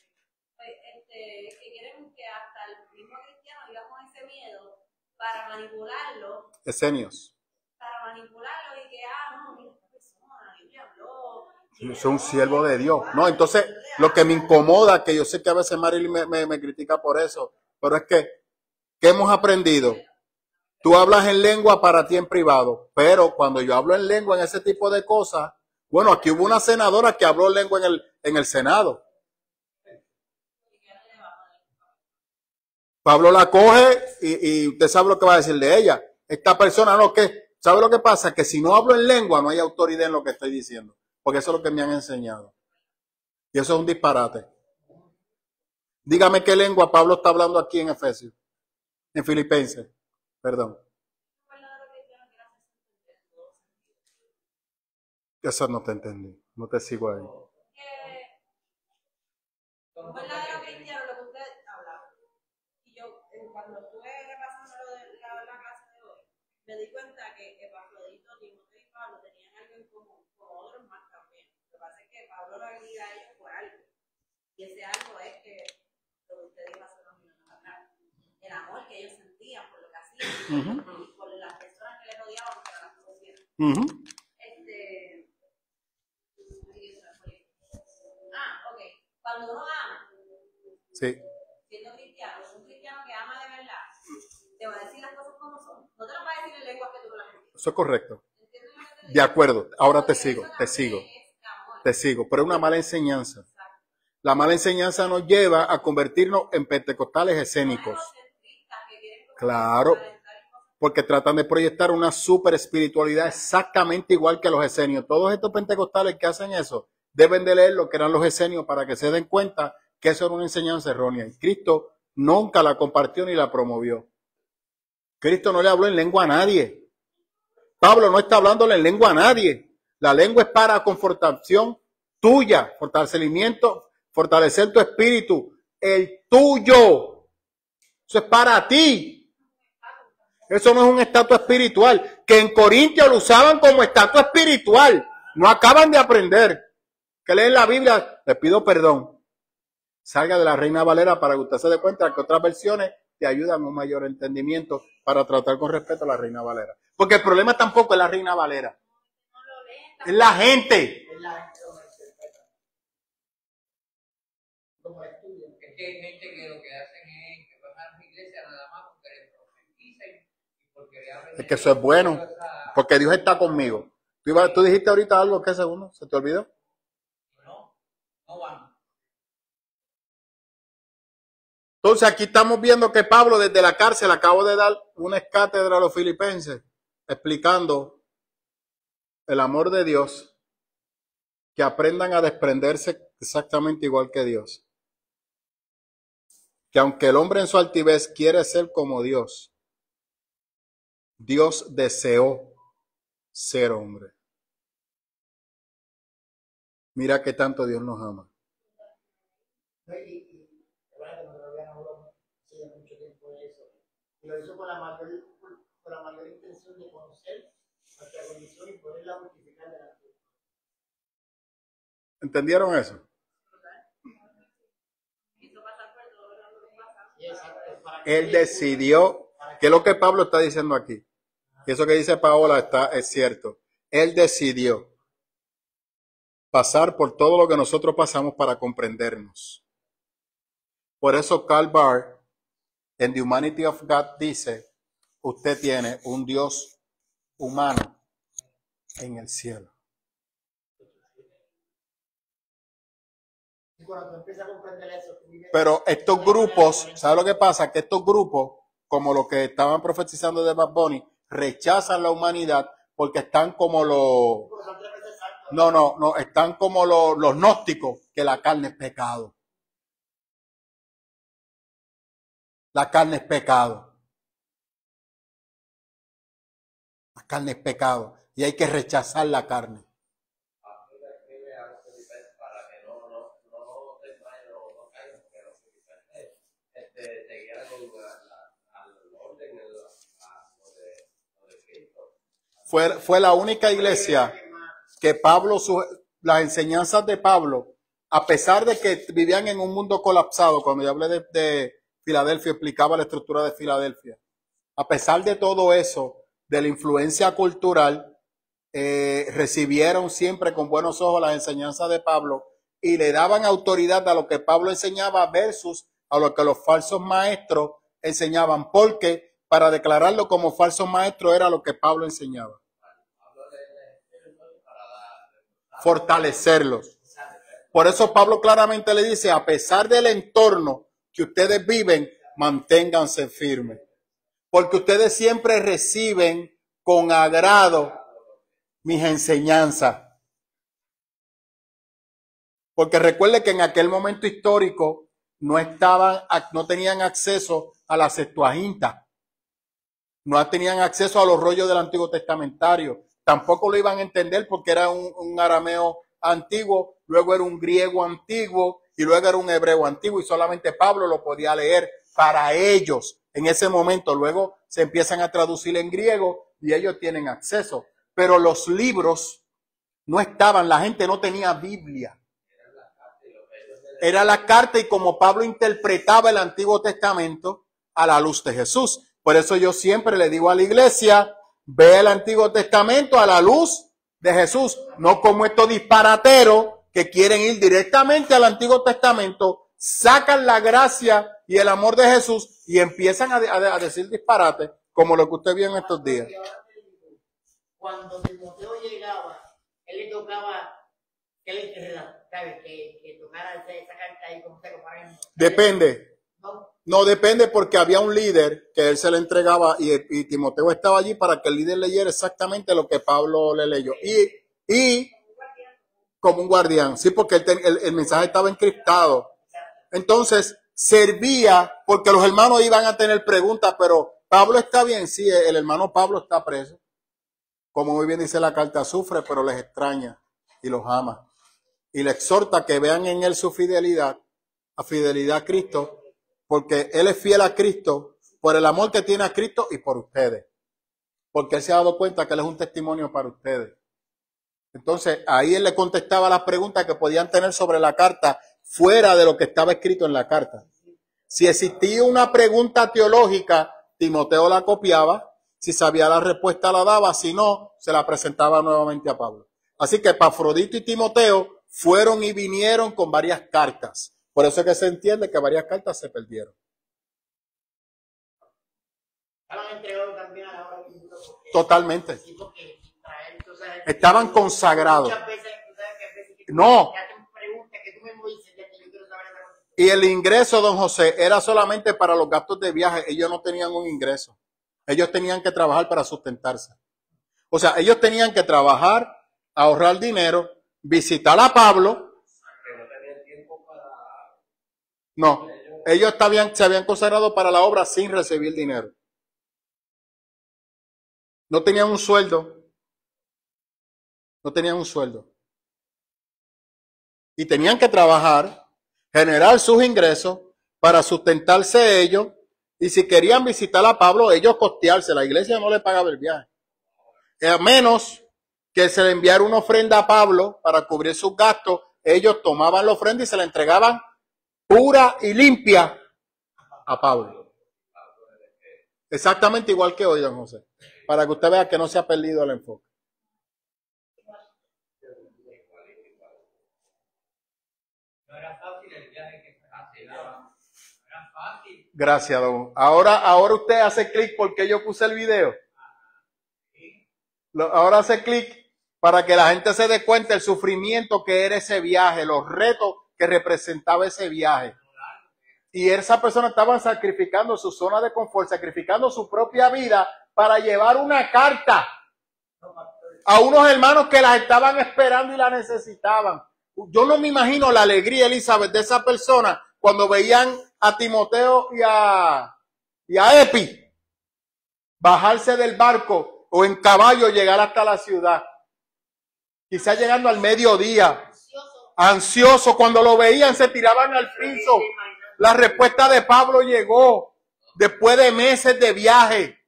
quieren que hasta el mismo cristiano viva con ese miedo para manipularlo. Esenios. Para manipularlo y que, no, mira, esta persona, la Biblia habló. Yo soy un siervo de Dios. No, entonces, lo que me incomoda, que yo sé que a veces Marilyn me critica por eso, pero es que, ¿qué hemos aprendido? Tú hablas en lengua para ti en privado, pero cuando yo hablo en lengua en ese tipo de cosas, bueno, aquí hubo una senadora que habló lengua en el Senado. Pablo la coge y usted sabe lo que va a decir de ella. Esta persona no, que ¿sabe lo que pasa? Que si no hablo en lengua no hay autoridad en lo que estoy diciendo, porque eso es lo que me han enseñado. Y eso es un disparate. Dígame qué lengua Pablo está hablando aquí en Efesios, en Filipenses, perdón. Eso no te entendí, no te sigo ahí. Un verdadero cristiano, lo que usted habla. Y yo, cuando estuve repasando la clase de hoy, me di cuenta que Epafrodito, Timoteo y Pablo tenían algo en común, con otros más también. Lo que pasa es que Pablo lo agregó a ellos por algo. Y ese algo es que lo que usted dijo hace unos minutos atrás, el amor que ellos sentían por lo que hacían y por las personas que les rodeaban que las conocieran. Ok. Cuando uno ama, Sí. siendo cristiano, un cristiano que ama de verdad, te va a decir las cosas como son. No te las va a decir en lenguas que tú no las entiendes. Eso es correcto. ¿Entiendes lo que te digo? De acuerdo. Ahora te Porque sigo, eso te también sigo, es amor. te sigo. Pero es una mala enseñanza. Exacto. La mala enseñanza nos lleva a convertirnos en pentecostales Son escénicos. egocentristas que quieren como Claro. calentar y porque tratan de proyectar una super espiritualidad exactamente igual que los esenios. Todos estos pentecostales que hacen eso deben de leer lo que eran los esenios para que se den cuenta que eso era una enseñanza errónea. Y Cristo nunca la compartió ni la promovió. Cristo no le habló en lengua a nadie. Pablo no está hablándole en lengua a nadie. La lengua es para confortación tuya, fortalecimiento, fortalecer tu espíritu, el tuyo. Eso es para ti. Eso no es un estatus espiritual, que en Corintios lo usaban como estatus espiritual. No acaban de aprender. Que leen la Biblia, les pido perdón. Salga de la Reina Valera para que usted se dé cuenta que otras versiones te ayudan a un mayor entendimiento para tratar con respeto a la Reina Valera. Porque el problema tampoco es la Reina Valera. Es la gente. Es que hay gente que lo que hacen es que van a la iglesia nada más porque les profetizan y porque le hablan. Es que eso es bueno, porque Dios está conmigo. Tú dijiste ahorita algo, ¿qué segundo? ¿Se te olvidó? No van. Entonces aquí estamos viendo que Pablo desde la cárcel acabó de dar una cátedra a los filipenses explicando el amor de Dios, que aprendan a desprenderse exactamente igual que Dios. Que aunque el hombre en su altivez quiere ser como Dios, Dios deseó ser hombre. Mira que tanto Dios nos ama. Y lo hizo con la mayor intención de conocer nuestra condición y poderla justificar delante de Dios. ¿Entendieron eso? Él decidió, que es lo que Pablo está diciendo aquí. Y eso que dice Paola es cierto. Él decidió pasar por todo lo que nosotros pasamos para comprendernos. Por eso Karl Barth en The Humanity of God dice, usted tiene un Dios humano en el cielo. Y cuando tú empiezas a comprender eso, pero estos grupos, ¿sabes lo que pasa? Que estos grupos, como los que estaban profetizando de Bad Bunny, rechazan la humanidad porque están como los... No, están como los gnósticos, que la carne es pecado. La carne es pecado. La carne es pecado. Y hay que rechazar la carne. Fue la única iglesia que Pablo, las enseñanzas de Pablo, a pesar de que vivían en un mundo colapsado, cuando yo hablé de Filadelfia, explicaba la estructura de Filadelfia. A pesar de todo eso, de la influencia cultural, recibieron siempre con buenos ojos las enseñanzas de Pablo y le daban autoridad a lo que Pablo enseñaba versus a lo que los falsos maestros enseñaban, porque para declararlo como falso maestro era lo que Pablo enseñaba. Fortalecerlos. Por eso Pablo claramente le dice, a pesar del entorno que ustedes viven, manténganse firmes. Porque ustedes siempre reciben con agrado mis enseñanzas. Porque recuerde que en aquel momento histórico no tenían acceso a la Septuaginta. No tenían acceso a los rollos del Antiguo Testamentario. Tampoco lo iban a entender porque era un arameo antiguo, luego era un griego antiguo y luego era un hebreo antiguo y solamente Pablo lo podía leer para ellos en ese momento. Luego se empiezan a traducir en griego y ellos tienen acceso. Pero los libros no estaban, la gente no tenía Biblia. Era la carta y como Pablo interpretaba el Antiguo Testamento a la luz de Jesús. Por eso yo siempre le digo a la iglesia, ve el Antiguo Testamento a la luz de Jesús, no como estos disparateros que quieren ir directamente al Antiguo Testamento, sacan la gracia y el amor de Jesús y empiezan a decir disparates, como lo que usted vio en estos días. Cuando Timoteo llegaba, él le tocaba que tocara esa carta ahí como se compara. Depende. No, No depende porque había un líder que él se le entregaba y Timoteo estaba allí para que el líder leyera exactamente lo que Pablo le leyó. Y como un guardián, sí, porque el mensaje estaba encriptado. Entonces, servía porque los hermanos iban a tener preguntas, pero Pablo está bien, sí, el hermano Pablo está preso. Como muy bien dice la carta, sufre, pero les extraña y los ama. Y le exhorta que vean en él su fidelidad, a fidelidad a Cristo, porque él es fiel a Cristo por el amor que tiene a Cristo y por ustedes. Porque él se ha dado cuenta que él es un testimonio para ustedes. Entonces, ahí él le contestaba las preguntas que podían tener sobre la carta fuera de lo que estaba escrito en la carta. Si existía una pregunta teológica, Timoteo la copiaba. Si sabía la respuesta, la daba. Si no, se la presentaba nuevamente a Pablo. Así que Epafrodito y Timoteo fueron y vinieron con varias cartas. Por eso es que se entiende que varias cartas se perdieron. Estaban entregados también a la hora del libro. Totalmente. Sí, porque Israel, entonces, Estaban consagrados. Muchas veces, tú sabes que a veces que No. te hacen preguntas que tú mismo dices, ya que yo quiero saber esa cosa. Y el ingreso, don José, era solamente para los gastos de viaje. Ellos no tenían un ingreso. Ellos tenían que trabajar para sustentarse. O sea, ellos tenían que trabajar, ahorrar dinero, visitar a Pablo. Que no tenían tiempo para... No, ellos se habían consagrado para la obra sin recibir dinero. No tenían un sueldo. No tenían un sueldo. Y tenían que trabajar, generar sus ingresos para sustentarse ellos. Y si querían visitar a Pablo, ellos costearse. La iglesia no le pagaba el viaje. A menos que se le enviara una ofrenda a Pablo para cubrir sus gastos, ellos tomaban la ofrenda y se la entregaban pura y limpia a Pablo. Exactamente igual que hoy, don José. Para que usted vea que no se ha perdido el enfoque. No era fácil el viaje que se hace, no era fácil. Gracias, don. Ahora usted hace clic porque yo puse el video. Ahora hace clic para que la gente se dé cuenta del sufrimiento que era ese viaje, los retos que representaba ese viaje. Y esa persona estaba sacrificando su zona de confort, sacrificando su propia vida para llevar una carta a unos hermanos que las estaban esperando y la necesitaban. Yo no me imagino la alegría, Elizabeth, de esa persona cuando veían a Timoteo y a Epi bajarse del barco o en caballo llegar hasta la ciudad. Quizás llegando al mediodía, ansioso, cuando lo veían se tiraban al piso. La respuesta de Pablo llegó después de meses de viaje.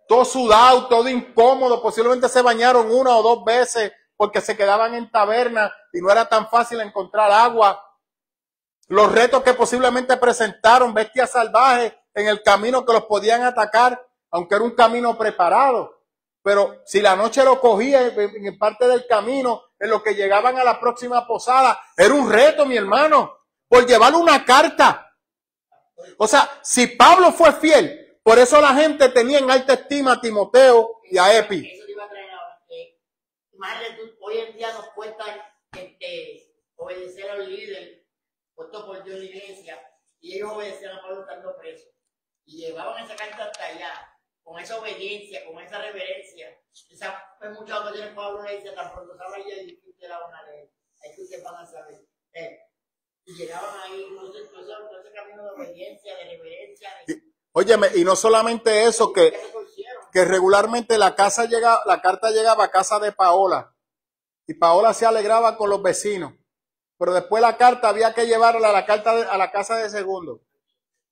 Todo sudado, todo incómodo. Posiblemente se bañaron 1 o 2 veces porque se quedaban en taberna y no era tan fácil encontrar agua. Los retos que posiblemente presentaron, bestias salvajes en el camino que los podían atacar, aunque era un camino preparado. Pero si la noche lo cogía en parte del camino, en lo que llegaban a la próxima posada, era un reto, mi hermano, por llevar una carta. O sea, si Pablo fue fiel, por eso la gente tenía en alta estima a Timoteo y a Epi. Eso te iba a traer ahora. Imagínate tú, hoy en día nos cuesta obedecer al líder, puesto por Dios en la iglesia, y ellos obedecían a Pablo estando preso. Y llevaban esa carta hasta allá, con esa obediencia, con esa reverencia. En muchas ocasiones Pablo le dice, tan pronto salga ya y que usted la van a leer, es que ustedes van a saber. Y llegaban ahí, no sé, ese camino de obediencia, de reverencia. Óyeme, y no solamente eso, que regularmente la carta llegaba a casa de Paola, y Paola se alegraba con los vecinos, pero después la carta había que llevarla a la casa de segundo,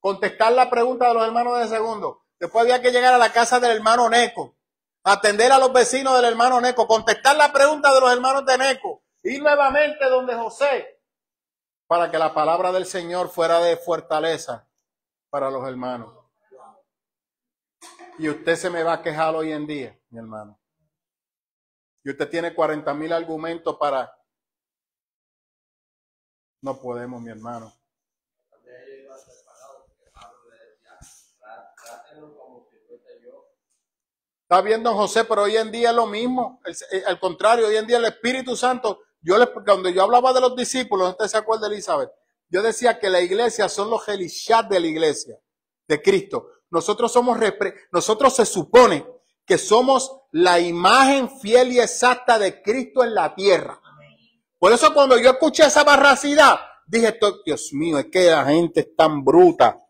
contestar la pregunta de los hermanos de segundo, después había que llegar a la casa del hermano Neco, atender a los vecinos del hermano Neco, contestar la pregunta de los hermanos de Neco, ir nuevamente donde José, para que la palabra del Señor fuera de fortaleza para los hermanos. Y usted se me va a quejar hoy en día, mi hermano. Y usted tiene 40,000 argumentos para... No podemos, mi hermano. Está bien, don José, pero hoy en día es lo mismo. Al contrario, hoy en día el Espíritu Santo, cuando yo hablaba de los discípulos, ¿usted se acuerda, Elizabeth? Yo decía que la iglesia son los Elishat de la iglesia de Cristo. Nosotros se supone que somos la imagen fiel y exacta de Cristo en la tierra. Por eso cuando yo escuché esa barracidad, dije, Dios mío, es que la gente es tan bruta.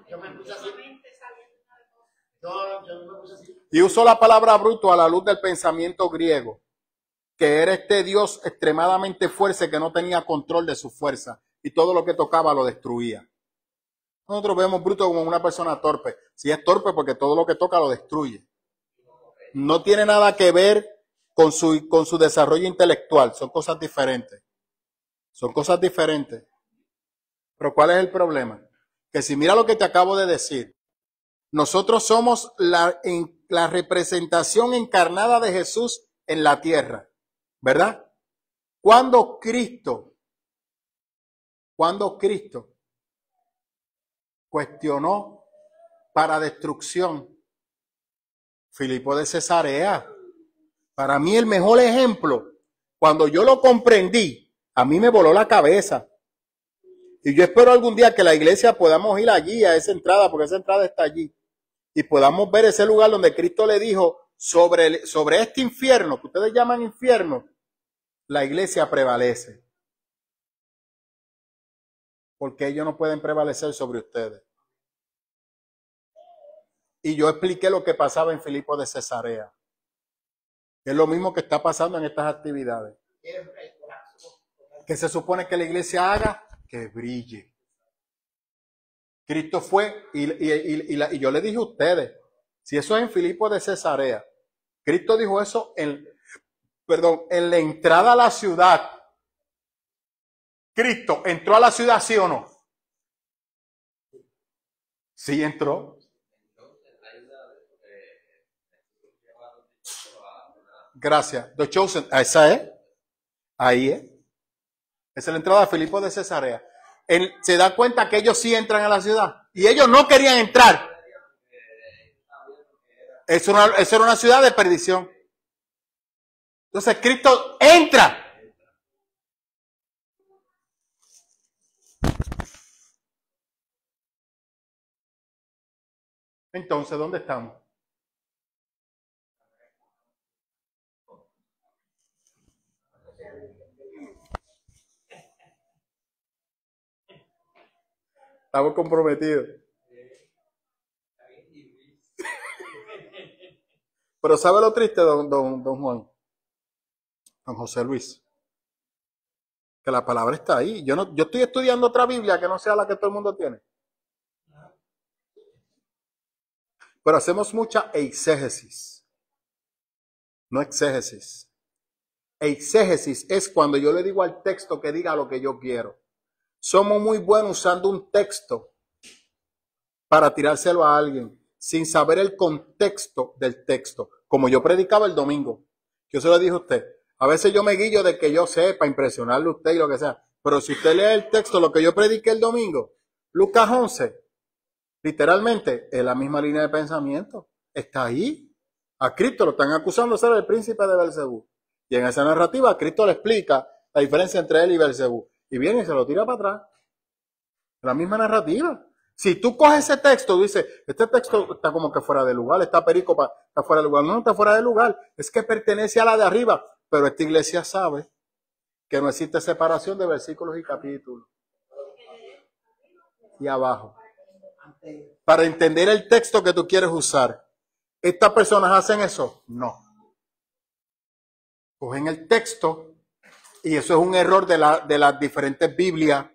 Yo me puse así. Yo me puse así. Y uso la palabra bruto a la luz del pensamiento griego, que era este Dios extremadamente fuerte que no tenía control de su fuerza y todo lo que tocaba lo destruía. Nosotros vemos bruto como una persona torpe. Si es torpe porque todo lo que toca lo destruye. No tiene nada que ver con su desarrollo intelectual. Son cosas diferentes. Son cosas diferentes. Pero ¿cuál es el problema? Que si mira lo que te acabo de decir, nosotros somos la representación encarnada de Jesús en la tierra, ¿verdad? Cuando Cristo cuestionó para destrucción Filipo de Cesarea. Para mí el mejor ejemplo, cuando yo lo comprendí, a mí me voló la cabeza. Y yo espero algún día que la iglesia podamos ir allí a esa entrada, porque esa entrada está allí, y podamos ver ese lugar donde Cristo le dijo sobre este infierno, que ustedes llaman infierno, la iglesia prevalece. Porque ellos no pueden prevalecer sobre ustedes. Y yo expliqué lo que pasaba en Filipo de Cesarea. Es lo mismo que está pasando en estas actividades. ¿Qué se supone que la iglesia haga? Que brille. Cristo fue, y yo le dije a ustedes, si eso es en Filipo de Cesarea, Cristo dijo eso en la entrada a la ciudad. Cristo entró a la ciudad, ¿sí o no? Sí entró. Gracias. The Chosen, esa es. Ahí es. Esa es la entrada de Filipo de Cesarea. Se da cuenta que ellos sí entran a la ciudad. Y ellos no querían entrar. Eso era una ciudad de perdición. Entonces Cristo entra. Entonces, ¿dónde estamos? Estamos comprometidos. Pero ¿sabe lo triste, don Juan? Don José Luis. Que la palabra está ahí. Yo estoy estudiando otra Biblia que no sea la que todo el mundo tiene. Pero hacemos mucha eisegesis. No exégesis. Eisegesis es cuando yo le digo al texto que diga lo que yo quiero. Somos muy buenos usando un texto para tirárselo a alguien sin saber el contexto del texto. Como yo predicaba el domingo. Yo se lo dije a usted. A veces yo me guillo de que yo sepa impresionarle a usted y lo que sea. Pero si usted lee el texto, lo que yo prediqué el domingo, Lucas 11, literalmente es la misma línea de pensamiento. Está ahí. A Cristo lo están acusando de ser el príncipe de Belcebú. Y en esa narrativa Cristo le explica la diferencia entre él y Belcebú. Y viene y se lo tira para atrás. La misma narrativa. Si tú coges ese texto, tú dices, este texto está como que fuera de lugar, está perícopa, está fuera de lugar. No, está fuera de lugar. Es que pertenece a la de arriba. Pero esta iglesia sabe que no existe separación de versículos y capítulos. Y abajo. Para entender el texto que tú quieres usar. ¿Estas personas hacen eso? No. Cogen el texto, y eso es un error de las diferentes Biblias.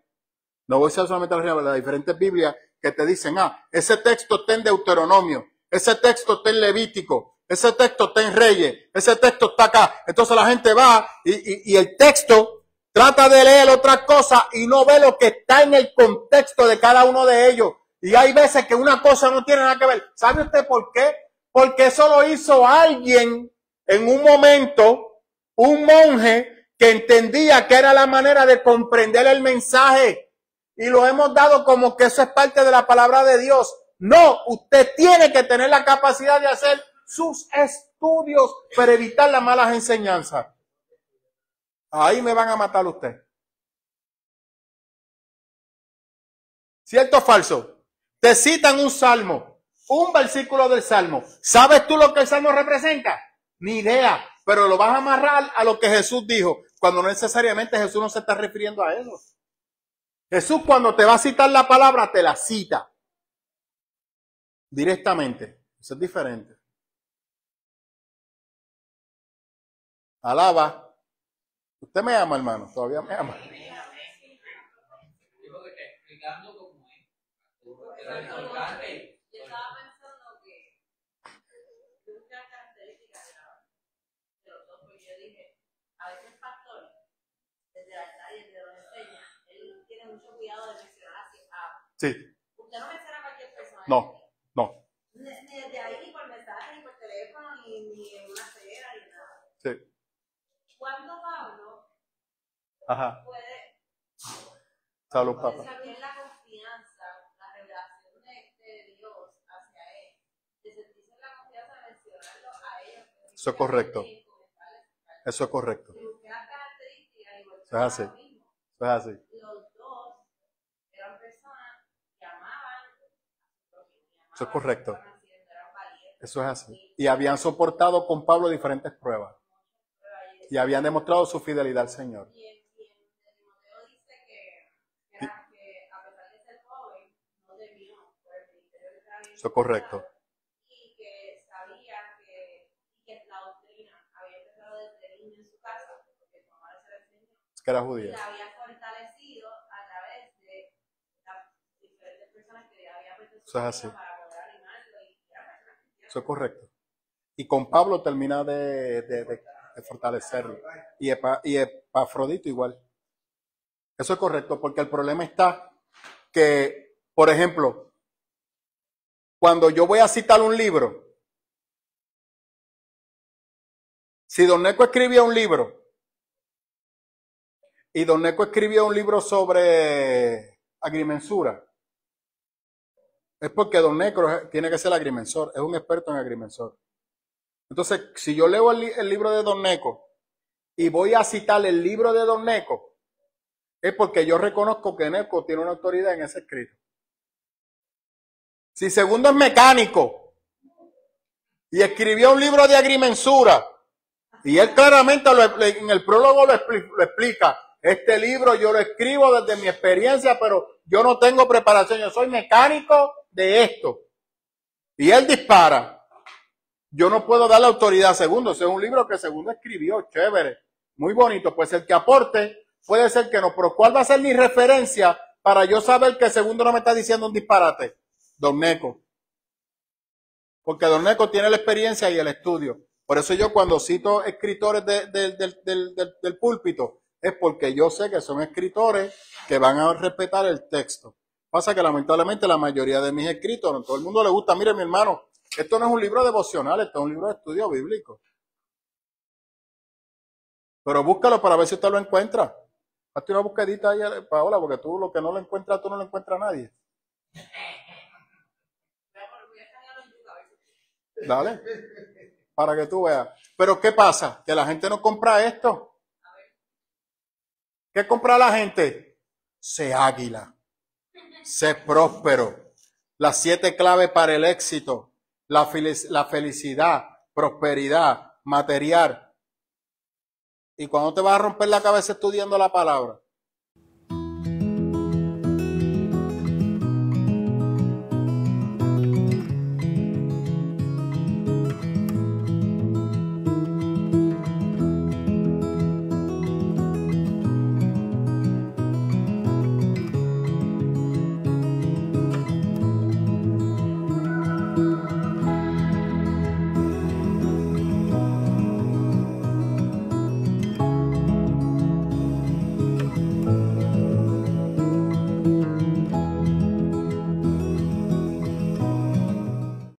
No voy a usar solamente las diferentes Biblias que te dicen, ese texto está en Deuteronomio, ese texto está en Levítico, ese texto está en Reyes, ese texto está acá. Entonces la gente va y el texto trata de leer otra cosa y no ve lo que está en el contexto de cada uno de ellos. Y hay veces que una cosa no tiene nada que ver. ¿Sabe usted por qué? Porque eso lo hizo alguien en un momento, un monje que entendía que era la manera de comprender el mensaje. Y lo hemos dado como que eso es parte de la palabra de Dios. No, usted tiene que tener la capacidad de hacer sus estudios para evitar las malas enseñanzas. Ahí me van a matar usted. ¿Cierto o falso? Te citan un salmo, un versículo del salmo. ¿Sabes tú lo que el salmo representa? Ni idea, pero lo vas a amarrar a lo que Jesús dijo, cuando no necesariamente Jesús no se está refiriendo a eso. Jesús cuando te va a citar la palabra, te la cita directamente. Eso es diferente. Alaba. Usted me ama, hermano, todavía me ama. Explicando cómo es. Yo estaba pensando que una característica de los dos, porque yo dije, a veces el pastor, desde la altar y desde donde enseña, él tiene mucho cuidado de mencionar así a... Sí. Usted no menciona a cualquier persona. No. Ni desde ahí, ni por mensaje, ni por teléfono, ni en una cera, ni nada. Sí. ¿Cuándo Pablo Puede saber Pablo. la confianza, la revelación de Dios hacia él, de sentirse la confianza de mencionarlo a ellos? Eso es correcto. Eso es correcto. Eso es así. Eso es así. Los dos eran personas que amaban. Eso es correcto. Eso es así. Y habían soportado con Pablo diferentes pruebas. Y habían demostrado su fidelidad al Señor. Y en Timoteo dice que a pesar de ser joven, no debió por el ministerio de Israel. Eso es correcto. Y que sabía que la doctrina había empezado desde niño en su casa, porque su madre se la enseñó. Es que era Y judía. la había fortalecido a través de las diferentes personas que le habían puesto Eso es así. para poder animarlo y era personas cristianas. Eso es correcto. Y con Pablo termina de fortalecerlo. Y Epafrodito igual. Eso es correcto, porque el problema está que, por ejemplo, cuando yo voy a citar un libro, si Don Neco escribía un libro, y Don Neco escribía un libro sobre agrimensura, es porque Don Neco tiene que ser agrimensor, es un experto en agrimensor. Entonces, si yo leo el libro de Don Neco y voy a citar el libro de Don Neco, es porque yo reconozco que Neco tiene una autoridad en ese escrito. Si segundo es mecánico y escribió un libro de agrimensura, y él claramente en el prólogo lo explica, este libro yo lo escribo desde mi experiencia, pero yo no tengo preparación, yo soy mecánico de esto. Y él dispara. Yo no puedo dar la autoridad a Segundo. Ese es un libro que Segundo escribió, chévere, muy bonito. Pues el que aporte puede ser que no, pero ¿cuál va a ser mi referencia para yo saber que Segundo no me está diciendo un disparate? Don Neco. Porque Don Neco tiene la experiencia y el estudio. Por eso yo cuando cito escritores del púlpito, es porque yo sé que son escritores que van a respetar el texto. Pasa que lamentablemente la mayoría de mis escritos, a todo el mundo le gusta, mire mi hermano, esto no es un libro devocional, esto es un libro de estudio bíblico. Pero búscalo para ver si usted lo encuentra. Hazte una buscadita ahí, Paola, porque tú lo que no lo encuentras, tú no lo encuentras a nadie. Dale, para que tú veas. Pero ¿qué pasa? Que la gente no compra esto. ¿Qué compra la gente? Sé águila, sé próspero, las 7 claves para el éxito. La felicidad, prosperidad, material. ¿Y cuando te vas a romper la cabeza estudiando la palabra?